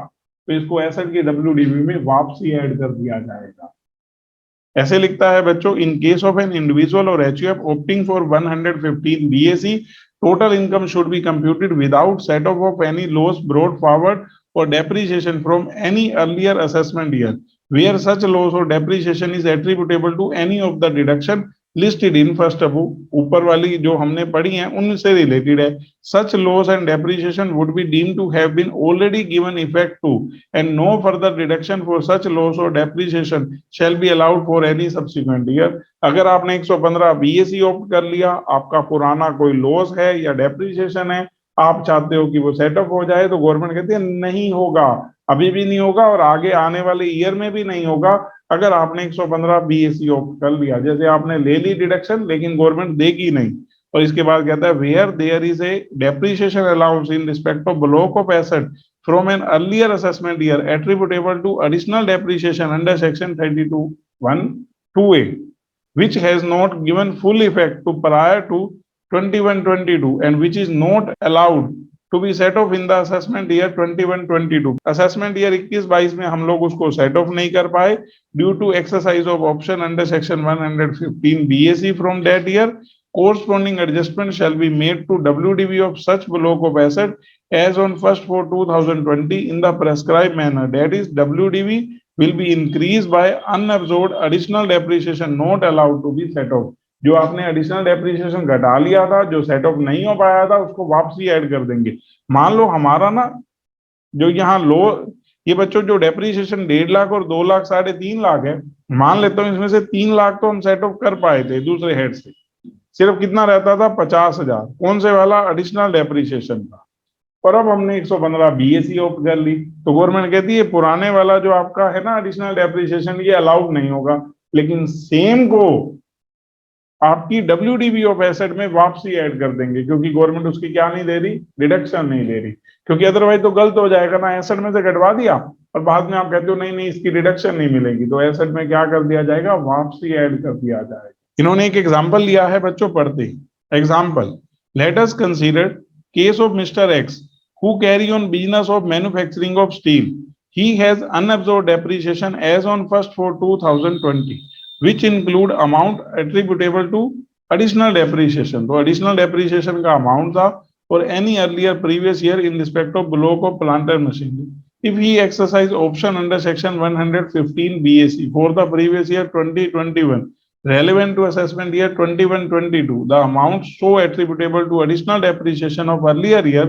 तो इसको एसेट की डब्ल्यूडीबी में वापसी ऐड कर दिया जाएगा। ऐसे लिखता है बच्चों, in case of an individual और HUF opting for 115 BAC, total income should be computed without set off of any loss brought forward or depreciation from any earlier assessment year, where such loss or depreciation is attributable to any of the deduction listed in first above। ऊपर वाली जो हमने पढ़ी हैं उनसे रिलेटेड है। Such loss and depreciation would be deemed to have been already given effect to, and no further deduction for such loss or depreciation shall be allowed for any subsequent year। अगर आपने 115 बीएसी ऑप्ट कर लिया, आपका पुराना कोई लॉस है या डेप्रिसिएशन है, आप चाहते हो कि वो सेटअप हो जाए, तो गवर्नमेंट कहती है नहीं होगा, अभी भी नहीं होगा और आगे आने वाले ईयर में भी नहीं होगा। अगर आपने 115 बीएसी ऑप्ट कर लिया, जैसे आपने ले ली डिडक्शन लेकिन गवर्नमेंट देगी नहीं, और इसके बाद कहता है where there is a depreciation allowance in respect of block of asset from an earlier assessment year attributable to additional depreciation under section 32(1)(2)(a), which has not given full effect to prior to 21-22 and which is not allowed to be set off in the assessment year 21-22. assessment year 21-22 में हम लोग उसको set off नहीं कर पाए due to exercise of option under section 115 BAC from that year. Corresponding adjustment shall be made to WDV of such block of asset as on 1/4/2020 in the prescribed manner. That is, WDV will be increased by unabsorbed additional depreciation not allowed to be set off. जो आपने एडिशनल डेप्रिसिएशन घटा लिया था, जो सेट ऑफ नहीं हो पाया था, उसको वापसी ऐड कर देंगे। मान लो हमारा ना जो यहाँ लो ये बच्चों जो डेप्रिसिएशन 1.5 लाख और 2 लाख 3.5 लाख है, मान लेता हूँ इसमें से 3 लाख तो हम सेट ऑफ कर पाए थे दूसरे हेड से, सिर्फ कितना रहता था 50,000, कौन से वाला एडिशनल डेप्रिसिएशन का। और अब हमने 115 BAC ऑप्ट कर ली तो गवर्नमेंट कहती है पुराने वाला जो आपका है ना एडिशनल डेप्रिसिएशन ये अलाउड नहीं होगा, लेकिन सेम को आपकी WDV ऑफ एसेट में वापसी ऐड कर देंगे, क्योंकि गवर्नमेंट उसकी क्या नहीं दे रही, डिडक्शन नहीं दे रही, क्योंकि अदरवाइज तो गलत हो जाएगा ना, एसेट में से कटवा दिया और बाद में आप कहते हो नहीं नहीं इसकी डिडक्शन नहीं मिलेगी, तो एसेट में क्या कर दिया जाएगा, वापसी ऐड कर दिया जाएगा। इन्होंने एक एग्जाम्पल लिया है बच्चों, पढ़ते example, let us consider case of mister x who carry on business of manufacturing of steel. He has unabsorbed depreciation as on 1/4/2020, which include amount attributable to additional depreciation. तो additional depreciation का amount था for any earlier previous year in respect of block of plant and machinery. If he exercise option under section 115 BAC for the previous year 2021, relevant to assessment year 21-22, the amount so attributable to additional depreciation of earlier year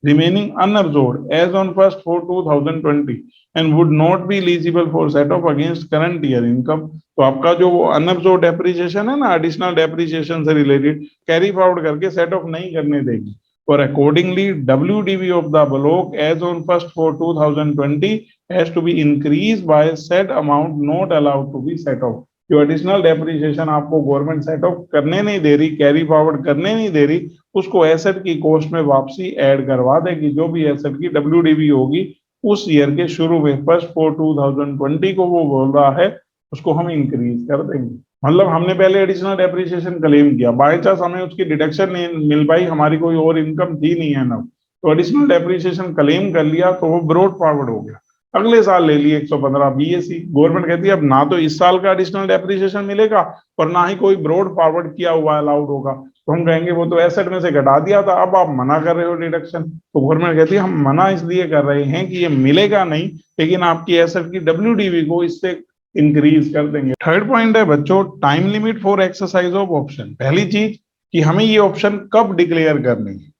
remaining unabsorbed as on 1/4/2020 and would not be eligible for set off against current year income. तो आपका जो unabsorbed depreciation है ना, additional depreciation से related carry forward करके set off नहीं करने देगी, और accordingly WDV of the block as on 1/4/2020 has to be increased by said amount not allowed to be set off. जो एडिशनल डेप्रिसिएशन आपको गवर्नमेंट सेट ऑफ करने नहीं दे रही, कैरी फॉरवर्ड करने नहीं दे रही, उसको एसेट की कॉस्ट में वापसी ऐड करवा देगी। जो भी एसेट की WDV होगी उस ईयर के शुरू में 1/4/2020 को वो बोल रहा है उसको हम इंक्रीज कर देंगे। मतलब हमने पहले एडिशनल डेप्रिसिएशन क्लेम किया, बाय चांस हमें उसकी डिडक्शन नहीं मिल पाई, हमारी कोई और इनकम थी नहीं है ना, तो एडिशनल डेप्रिसिएशन क्लेम कर लिया तो वो ब्रॉड फॉरवर्ड हो गया, अगले साल ले लिए 115 BAC। गवर्नमेंट कहती है अब ना तो इस साल का एडिशनल डेप्रिसिएशन मिलेगा और ना ही कोई ब्रॉड फॉरवर्ड किया हुआ अलाउड होगा, तो हम कहेंगे वो तो एसेट में से घटा दिया था, अब आप मना कर रहे हो डिडक्शन। तो गवर्नमेंट कहती है हम मना इसलिए कर रहे हैं कि ये मिलेगा नहीं, लेकिन आपकी एसेट की WDV को इससे इंक्रीज कर देंगे। थर्ड पॉइंट है बच्चों time limit for exercise of option. पहली चीज कि हमें ये ऑप्शन कब डिक्लेयर करनी है,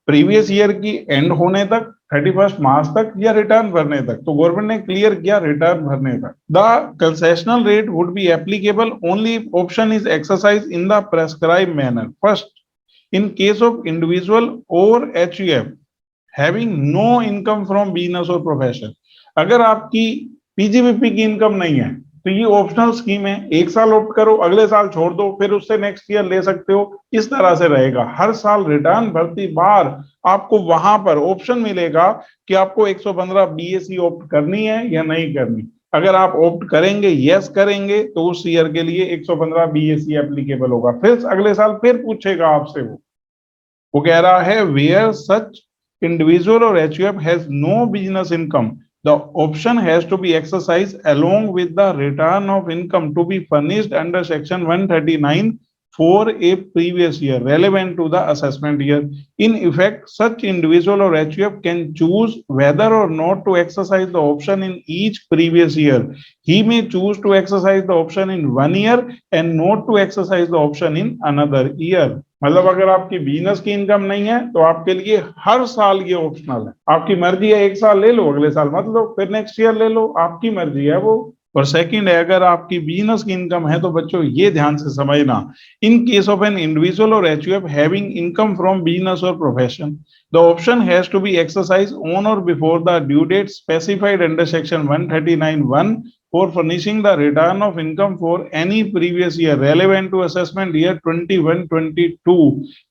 प्रीवियस ईयर की एंड होने तक 31 मार्च तक या रिटर्न भरने तक। तो गवर्नमेंट ने क्लियर किया रिटर्न भरने तक। The concessional rate would be applicable only if option is exercise in the prescribe manner. First, in case of individual और HUF having no income from business और प्रोफेशन। अगर आपकी PGBP की इनकम नहीं है तो ये ऑप्शनल स्कीम है, एक साल ऑप्ट करो, अगले साल छोड़ दो, फिर उससे नेक्स्ट ईयर ले सकते हो, इस तरह से रहेगा। हर साल रिटर्न भरती बार आपको वहां पर ऑप्शन मिलेगा कि आपको 115 BAC ऑप्ट करनी है या नहीं करनी। अगर आप ऑप्ट करेंगे, यस करेंगे, तो उस ईयर के लिए 115 BAC एप्लीकेबल होगा, फिर अगले साल फिर पूछेगा आपसे। वो कह रहा है वेयर सच इंडिविजुअल और HUF has no business income, the option has to be exercised along with the return of income to be furnished under section 139 for a previous year relevant to the assessment year. In effect, such individual or HUF can choose whether or not to exercise the option in each previous year. He may choose to exercise the option in 1 year and not to exercise the option in another year. मतलब अगर आपकी बिजनेस की इनकम नहीं है तो आपके लिए हर साल ये ऑप्शनल है। आपकी मर्जी है, एक साल ले लो, अगले साल मत लो, फिर नेक्स्ट ईयर ले लो, आपकी मर्जी है वो। और सेकंड है अगर आपकी बिजनेस की इनकम है तो बच्चों ये ध्यान से समझना, इन केस ऑफ एन इंडिविजुअल और HUF having income from business और profession, The option has to be exercised on or before the due date specified under section 139(1) for furnishing the return of income for any previous year relevant to assessment year 21-22।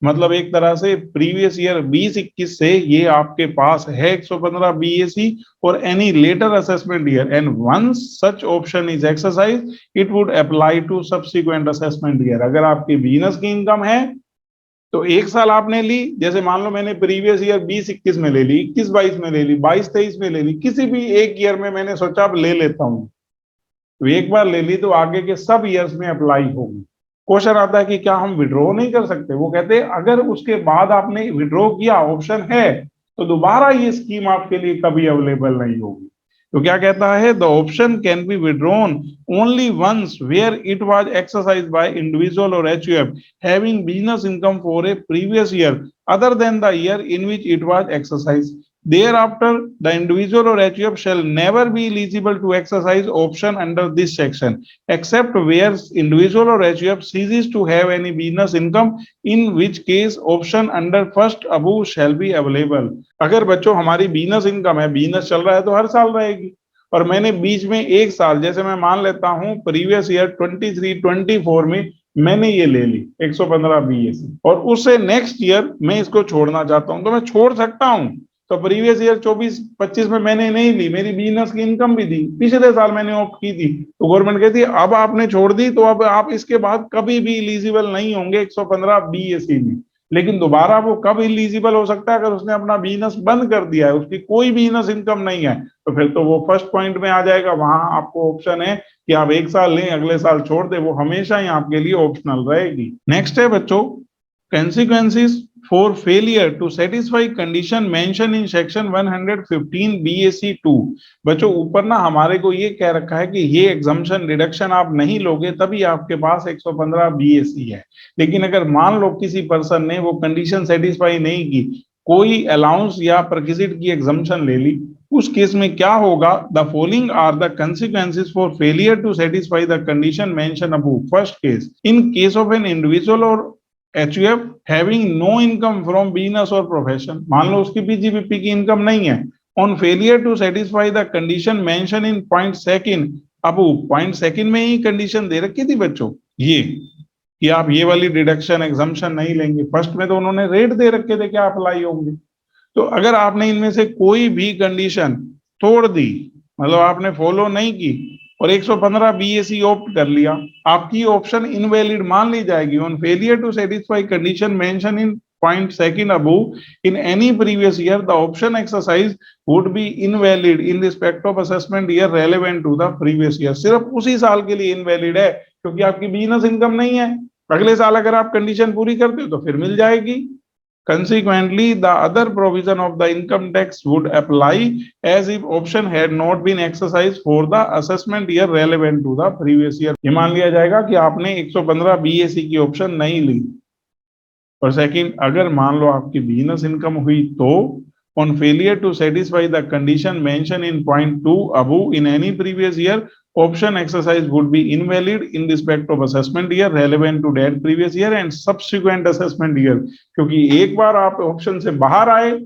मतलब एक तरह से प्रीवियस ईयर 20-21 से ये आपके पास है 115 BAC और any later assessment year, and once such option is exercised it would apply to subsequent assessment year। अगर आपकी बिजनेस की इनकम है तो एक साल आपने ली, जैसे मान लो मैंने प्रीवियस ईयर 20-21 में ले ली, 21-22 में ले ली, 22-23 में ले ली, किसी भी एक ईयर में मैंने सोचा अब ले लेता हूं, तो एक बार ले ली तो आगे के सब ईयर्स में अप्लाई होगी। क्वेश्चन आता है कि क्या हम विड्रॉ नहीं कर सकते? वो कहते हैं अगर उसके बाद आपने विड्रॉ किया, ऑप्शन है, तो दोबारा ये स्कीम आपके लिए कभी अवेलेबल नहीं होगी। तो क्या कहता है? The option can be withdrawn only once where it was exercised by individual और HUF having business income for a previous year other than the year in which it was exercised. Thereafter, the individual or HUF shall never be eligible to exercise option under this section, except where individual or HUF ceases to have any business income, in which case option under first above shall be available। अगर बच्चों हमारी बिजनेस इनकम है, बिजनेस चल रहा है तो हर साल रहेगी, और मैंने बीच में एक साल, जैसे मैं मान लेता हूं प्रीवियस ईयर 23-24 में मैंने ये ले ली 115 BAC और उससे नेक्स्ट ईयर मैं इसको छोड़ना चाहता हूं, तो मैं छोड़ सकता हूं। तो प्रीवियस ईयर 24-25 में मैंने नहीं ली, मेरी बिजनेस की इनकम भी दी, पिछले साल मैंने ऑप्ट की थी, तो गवर्नमेंट कहती है अब आपने छोड़ दी तो अब आप इसके बाद कभी भी इलिजिबल नहीं होंगे 115 BAC में। लेकिन दोबारा वो कब इलिजिबल हो सकता है? अगर उसने अपना बिजनेस बंद कर दिया है, उसकी कोई बिजनेस इनकम नहीं है, तो फिर तो वो फर्स्ट पॉइंट में आ जाएगा। वहां आपको ऑप्शन है कि आप एक साल लें, अगले साल छोड़ दे, वो हमेशा ही आपके लिए ऑप्शनल रहेगी। नेक्स्ट है बच्चों, consequences for failure to satisfy condition mentioned in section 115 BAC2। बच्चों ऊपर ना हमारे को ये कह रखा है कि ये एग्जम्पशन डिडक्शन आप नहीं लोगे तभी आपके पास 115 BAC है, लेकिन अगर मान लो किसी पर्सन ने वो कंडीशन सेटिस्फाई नहीं की, कोई अलाउंस या परक्विजिट की एग्जम्पशन ले ली, उस केस में क्या होगा? The following are the consequences for failure to satisfy the condition mention above. First case, in case of an individual और HUF having no income from business or profession, मान लो उसकी PGBP की इनकम नहीं है, on failure to satisfy the condition mentioned in point second, अब पॉइंट सेकंड में ही कंडीशन दे रखी थी बच्चों ये कि आप ये वाली डिडक्शन एग्जम्पशन नहीं लेंगे, फर्स्ट में तो उन्होंने रेट दे रखे थे क्या अप्लाई होंगे। तो अगर आपने इनमें से कोई भी कंडीशन तोड़ दी, मतलब आपने फॉलो नहीं की और 115 BAC ऑप्ट कर लिया, आपकी ऑप्शन इनवैलिड मान ली जाएगी। On failure to satisfy condition mention in point second above in any previous year, the option exercise would be invalid in respect of assessment year relevant to the previous year. सिर्फ उसी साल के लिए इनवैलिड है क्योंकि आपकी बिजनेस इनकम नहीं है। अगले साल अगर आप कंडीशन पूरी करते हो तो फिर मिल जाएगी। Consequently, the other provision of the income tax would apply as if option had not been exercised for the assessment year relevant to the previous year। ये मान लिया जाएगा कि आपने 115 BAC की ऑप्शन नहीं ली। और सेकंड, अगर मान लो आपकी बिजनेस इनकम हुई तो on failure to satisfy the condition mentioned in point 2 above in any previous year, option exercise would be invalid in respect of assessment year relevant to that previous year and subsequent assessment year। क्योंकि एक बार आप ऑप्शन से बाहर आए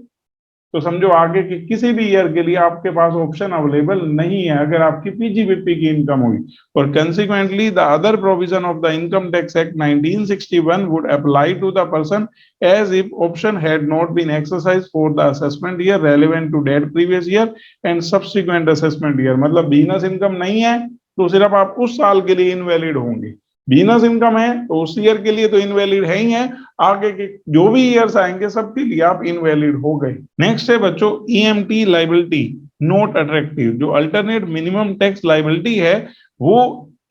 तो समझो आगे के किसी भी ईयर के लिए आपके पास ऑप्शन अवेलेबल नहीं है अगर आपकी PGBP की इनकम हुई। और consequently the other provision of the Income Tax Act 1961 would apply to the person as if option had not been exercised for the assessment year relevant to that previous year and subsequent assessment year। मतलब बिजनेस इनकम नहीं है तो सिर्फ आप उस साल के लिए इनवैलिड होंगे, बिजनेस इनकम है तो उस ईयर के लिए तो इनवैलिड है ही है, आगे के जो भी ईयर्स आएंगे सबके लिए आप इनवैलिड हो गए। नेक्स्ट है बच्चों EMT लायबिलिटी नॉट अट्रैक्टिव। जो अल्टरनेट मिनिमम टैक्स लायबिलिटी है वो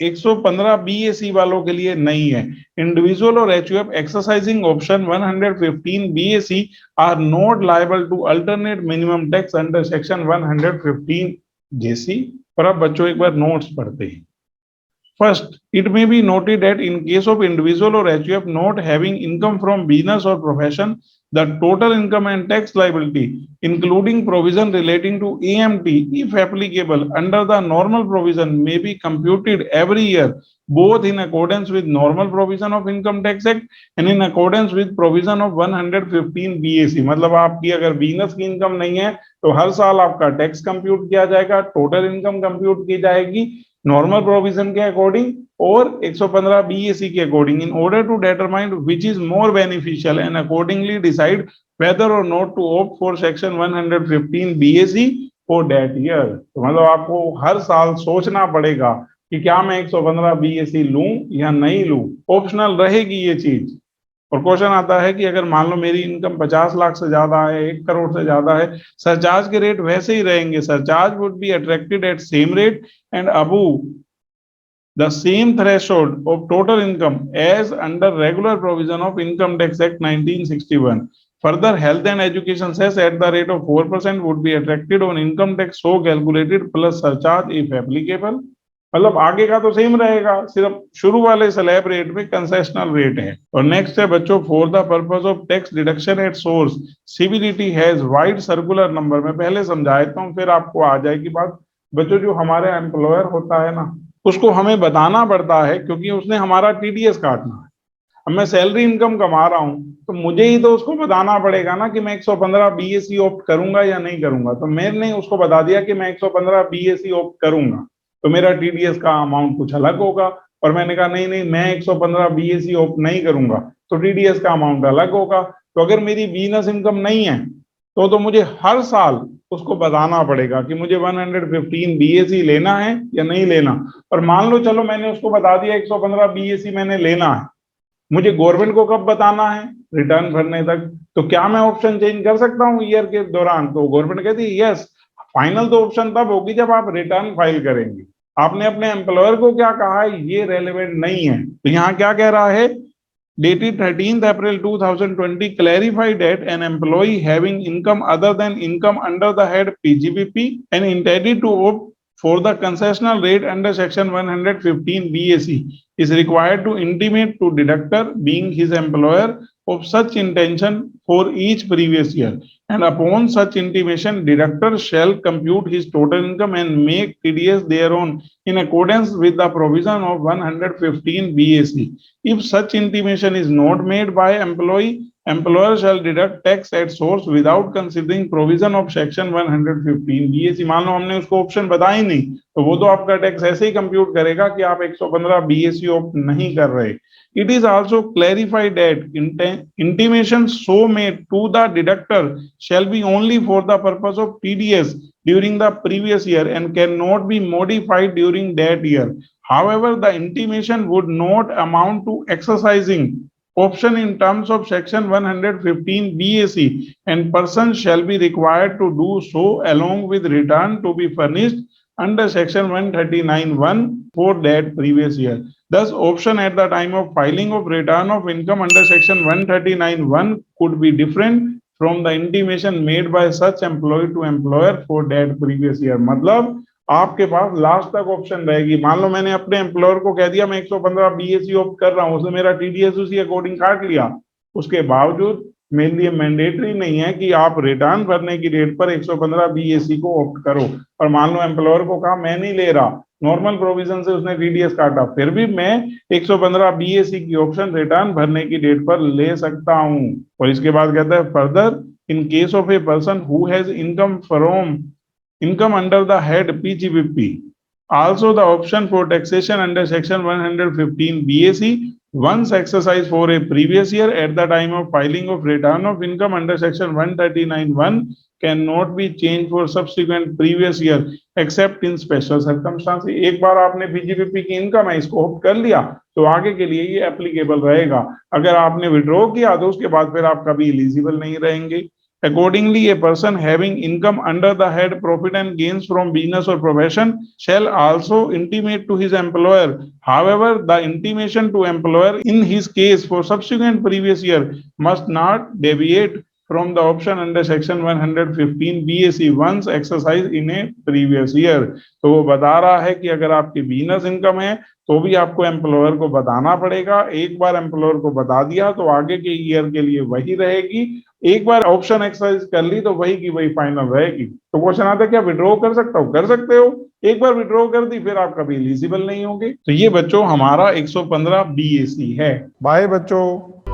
115 BAC वालों के लिए नहीं है। इंडिविजुअल और HUF exercising option 115 BAC are not liable to alternate minimum tax under section 115 JC। और अब बच्चों एक बार नोट्स पढ़ते हैं। First, it may be noted that in case of individual or HUF not having income from business or profession, the total income and tax liability, including provision relating to AMT, if applicable, under the normal provision may be computed every year, both in accordance with normal provision of Income Tax Act and in accordance with provision of 115 BAC. मतलब आपकी अगर बिजनेस की इनकम नहीं है तो हर साल आपका टैक्स कंप्यूट किया जाएगा, टोटल इनकम कंप्यूट की जाएगी नॉर्मल प्रोविजन के अकॉर्डिंग और 115 बीएसी के according in order to determine which is more beneficial and accordingly decide whether or not to opt for section 115 BAC for that year। तो मतलब आपको हर साल सोचना पड़ेगा कि क्या मैं 115 BAC लूं या नहीं लूं, ऑप्शनल रहेगी ये चीज। और क्वेश्चन आता है कि अगर मान लो मेरी इनकम 50 लाख से ज्यादा है, 1 करोड़ से ज्यादा है, सरचार्ज के रेट वैसे ही रहेंगे, surcharge would be attracted at same rate and above the same threshold of total income as under regular provision of Income Tax Act 1961. Further, health and education cess at the rate of 4% would be attracted on income tax so calculated plus surcharge if applicable। मतलब आगे का तो सेम रहेगा, सिर्फ शुरू वाले स्लैब रेट में कंसेशनल रेट है। और नेक्स्ट है बच्चों, for the purpose of tax deduction at source CBDT has wide circular number. मैं पहले समझा देता हूँ फिर आपको आ जाएगी बात। बच्चों जो हमारे एम्प्लॉयर होता है ना, उसको हमें बताना पड़ता है क्योंकि उसने हमारा टीडीएस काटना है। अब मैं सैलरी इनकम कमा रहा हूं तो मुझे ही तो उसको बताना पड़ेगा ना कि मैं 115 बीएसी ऑप्ट करूंगा या नहीं करूंगा। तो मैंने उसको बता दिया कि मैं 115 बीएसी ऑप्ट करूंगा तो मेरा टीडीएस का अमाउंट कुछ अलग होगा, और मैंने कहा नहीं नहीं मैं 115 बीएसी ऑप्ट नहीं करूंगा तो टीडीएस का अमाउंट अलग होगा। तो अगर मेरी बिजनेस इनकम नहीं है तो मुझे हर साल उसको बताना पड़ेगा कि मुझे 115 बीएसी लेना है या नहीं लेना। और मान लो चलो मैंने उसको बता दिया 115 बीएसी मैंने लेना है, मुझे गवर्नमेंट को कब बताना है? रिटर्न भरने तक। तो क्या मैं ऑप्शन चेंज कर सकता हूँ ईयर के दौरान? तो गवर्नमेंट कहती है यस, फाइनल तो ऑप्शन तब होगी जब आप रिटर्न फाइल करेंगे। आपने अपने एम्प्लॉयर को क्या कहा है ये रेलेवेंट नहीं है। तो यहाँ क्या कह रहा है, dated 13th April 2020 clarified that an employee having income other than income under the head PGBP and intended to opt for the concessional rate under section 115 BAC is required to intimate to deductor being his employer of such intention for each previous year, and upon such intimation deductor shall compute his total income and make TDS thereon in accordance with the provision of 115 BAC। If such intimation is not made by employee, employer shall deduct tax at source without considering provision of section 115 BAC। मान लो हमने उसको ऑप्शन बताया ही नहीं तो वो तो आपका टैक्स ऐसे ही कंप्यूट करेगा कि आप 115 BAC ऑप्ट नहीं कर रहे। It is also clarified that intimation so made to the deductor shall be only for the purpose of TDS during the previous year and cannot be modified during that year। However, the intimation would not amount to exercising option in terms of section 115 BAC and person shall be required to do so along with return to be furnished under section 139(1) for that previous year। Thus, option at the time of filing of return of income under section 139(1) could be different from the intimation made by such employee to employer for that previous year। मतलब आपके पास लास्ट तक ऑप्शन रहेगी। मान लो मैंने अपने एम्प्लॉयर को कह दिया मैं 115 बीएसी ऑप्ट कर रहा हूं, उसने मेरा टीडीएस उसी अकॉर्डिंग काट लिया, उसके बावजूद मेरे लिए मैंडेटरी नहीं है कि आप रिटर्न भरने की डेट पर 115 बीएसी को ऑप्ट करो। और मान लो एम्प्लॉयर को कहा मैं नहीं ले रहा, नॉर्मल प्रोविजन से उसने टीडीएस काटा, फिर भी मैं 115 बीएसी की ऑप्शन रिटर्न भरने की डेट पर ले सकता हूं। और इसके बाद कहता है further in case of a person who has income under the head PGBP, also the option for taxation under section 115 BAC once exercised for a previous year at the time of filing of return of income under section 139(1) cannot be changed for subsequent previous year except in special circumstances। एक बार आपने PGBP की इनकम है इसको ऑप्ट कर लिया तो आगे के लिए ये एप्लीकेबल रहेगा। अगर आपने विड्रॉ किया तो उसके बाद फिर आप कभी एलिजिबल नहीं रहेंगे। Accordingly, a person having income under the head profit and gains from business or profession shall also intimate to his employer। However, the intimation to employer in his case for subsequent previous year must not deviate from the option under section 115 BAC once exercised in a previous year। तो वो बता रहा है कि अगर आपकी बीनस इनकम है तो भी आपको एम्प्लॉयर को बताना पड़ेगा। एक बार एम्प्लॉयर को बता दिया तो आगे के ईयर के लिए वही रहेगी। एक बार ऑप्शन एक्सरसाइज कर ली तो वही की वही फाइनल रहेगी। तो क्वेश्चन आता है क्या विड्रॉ कर सकता हूँ? कर सकते हो। एक बार विड्रॉ कर दी फिर आप कभी एलिजिबल नहीं होंगे। तो ये बच्चों हमारा 115 BAC है। बाय बच्चों।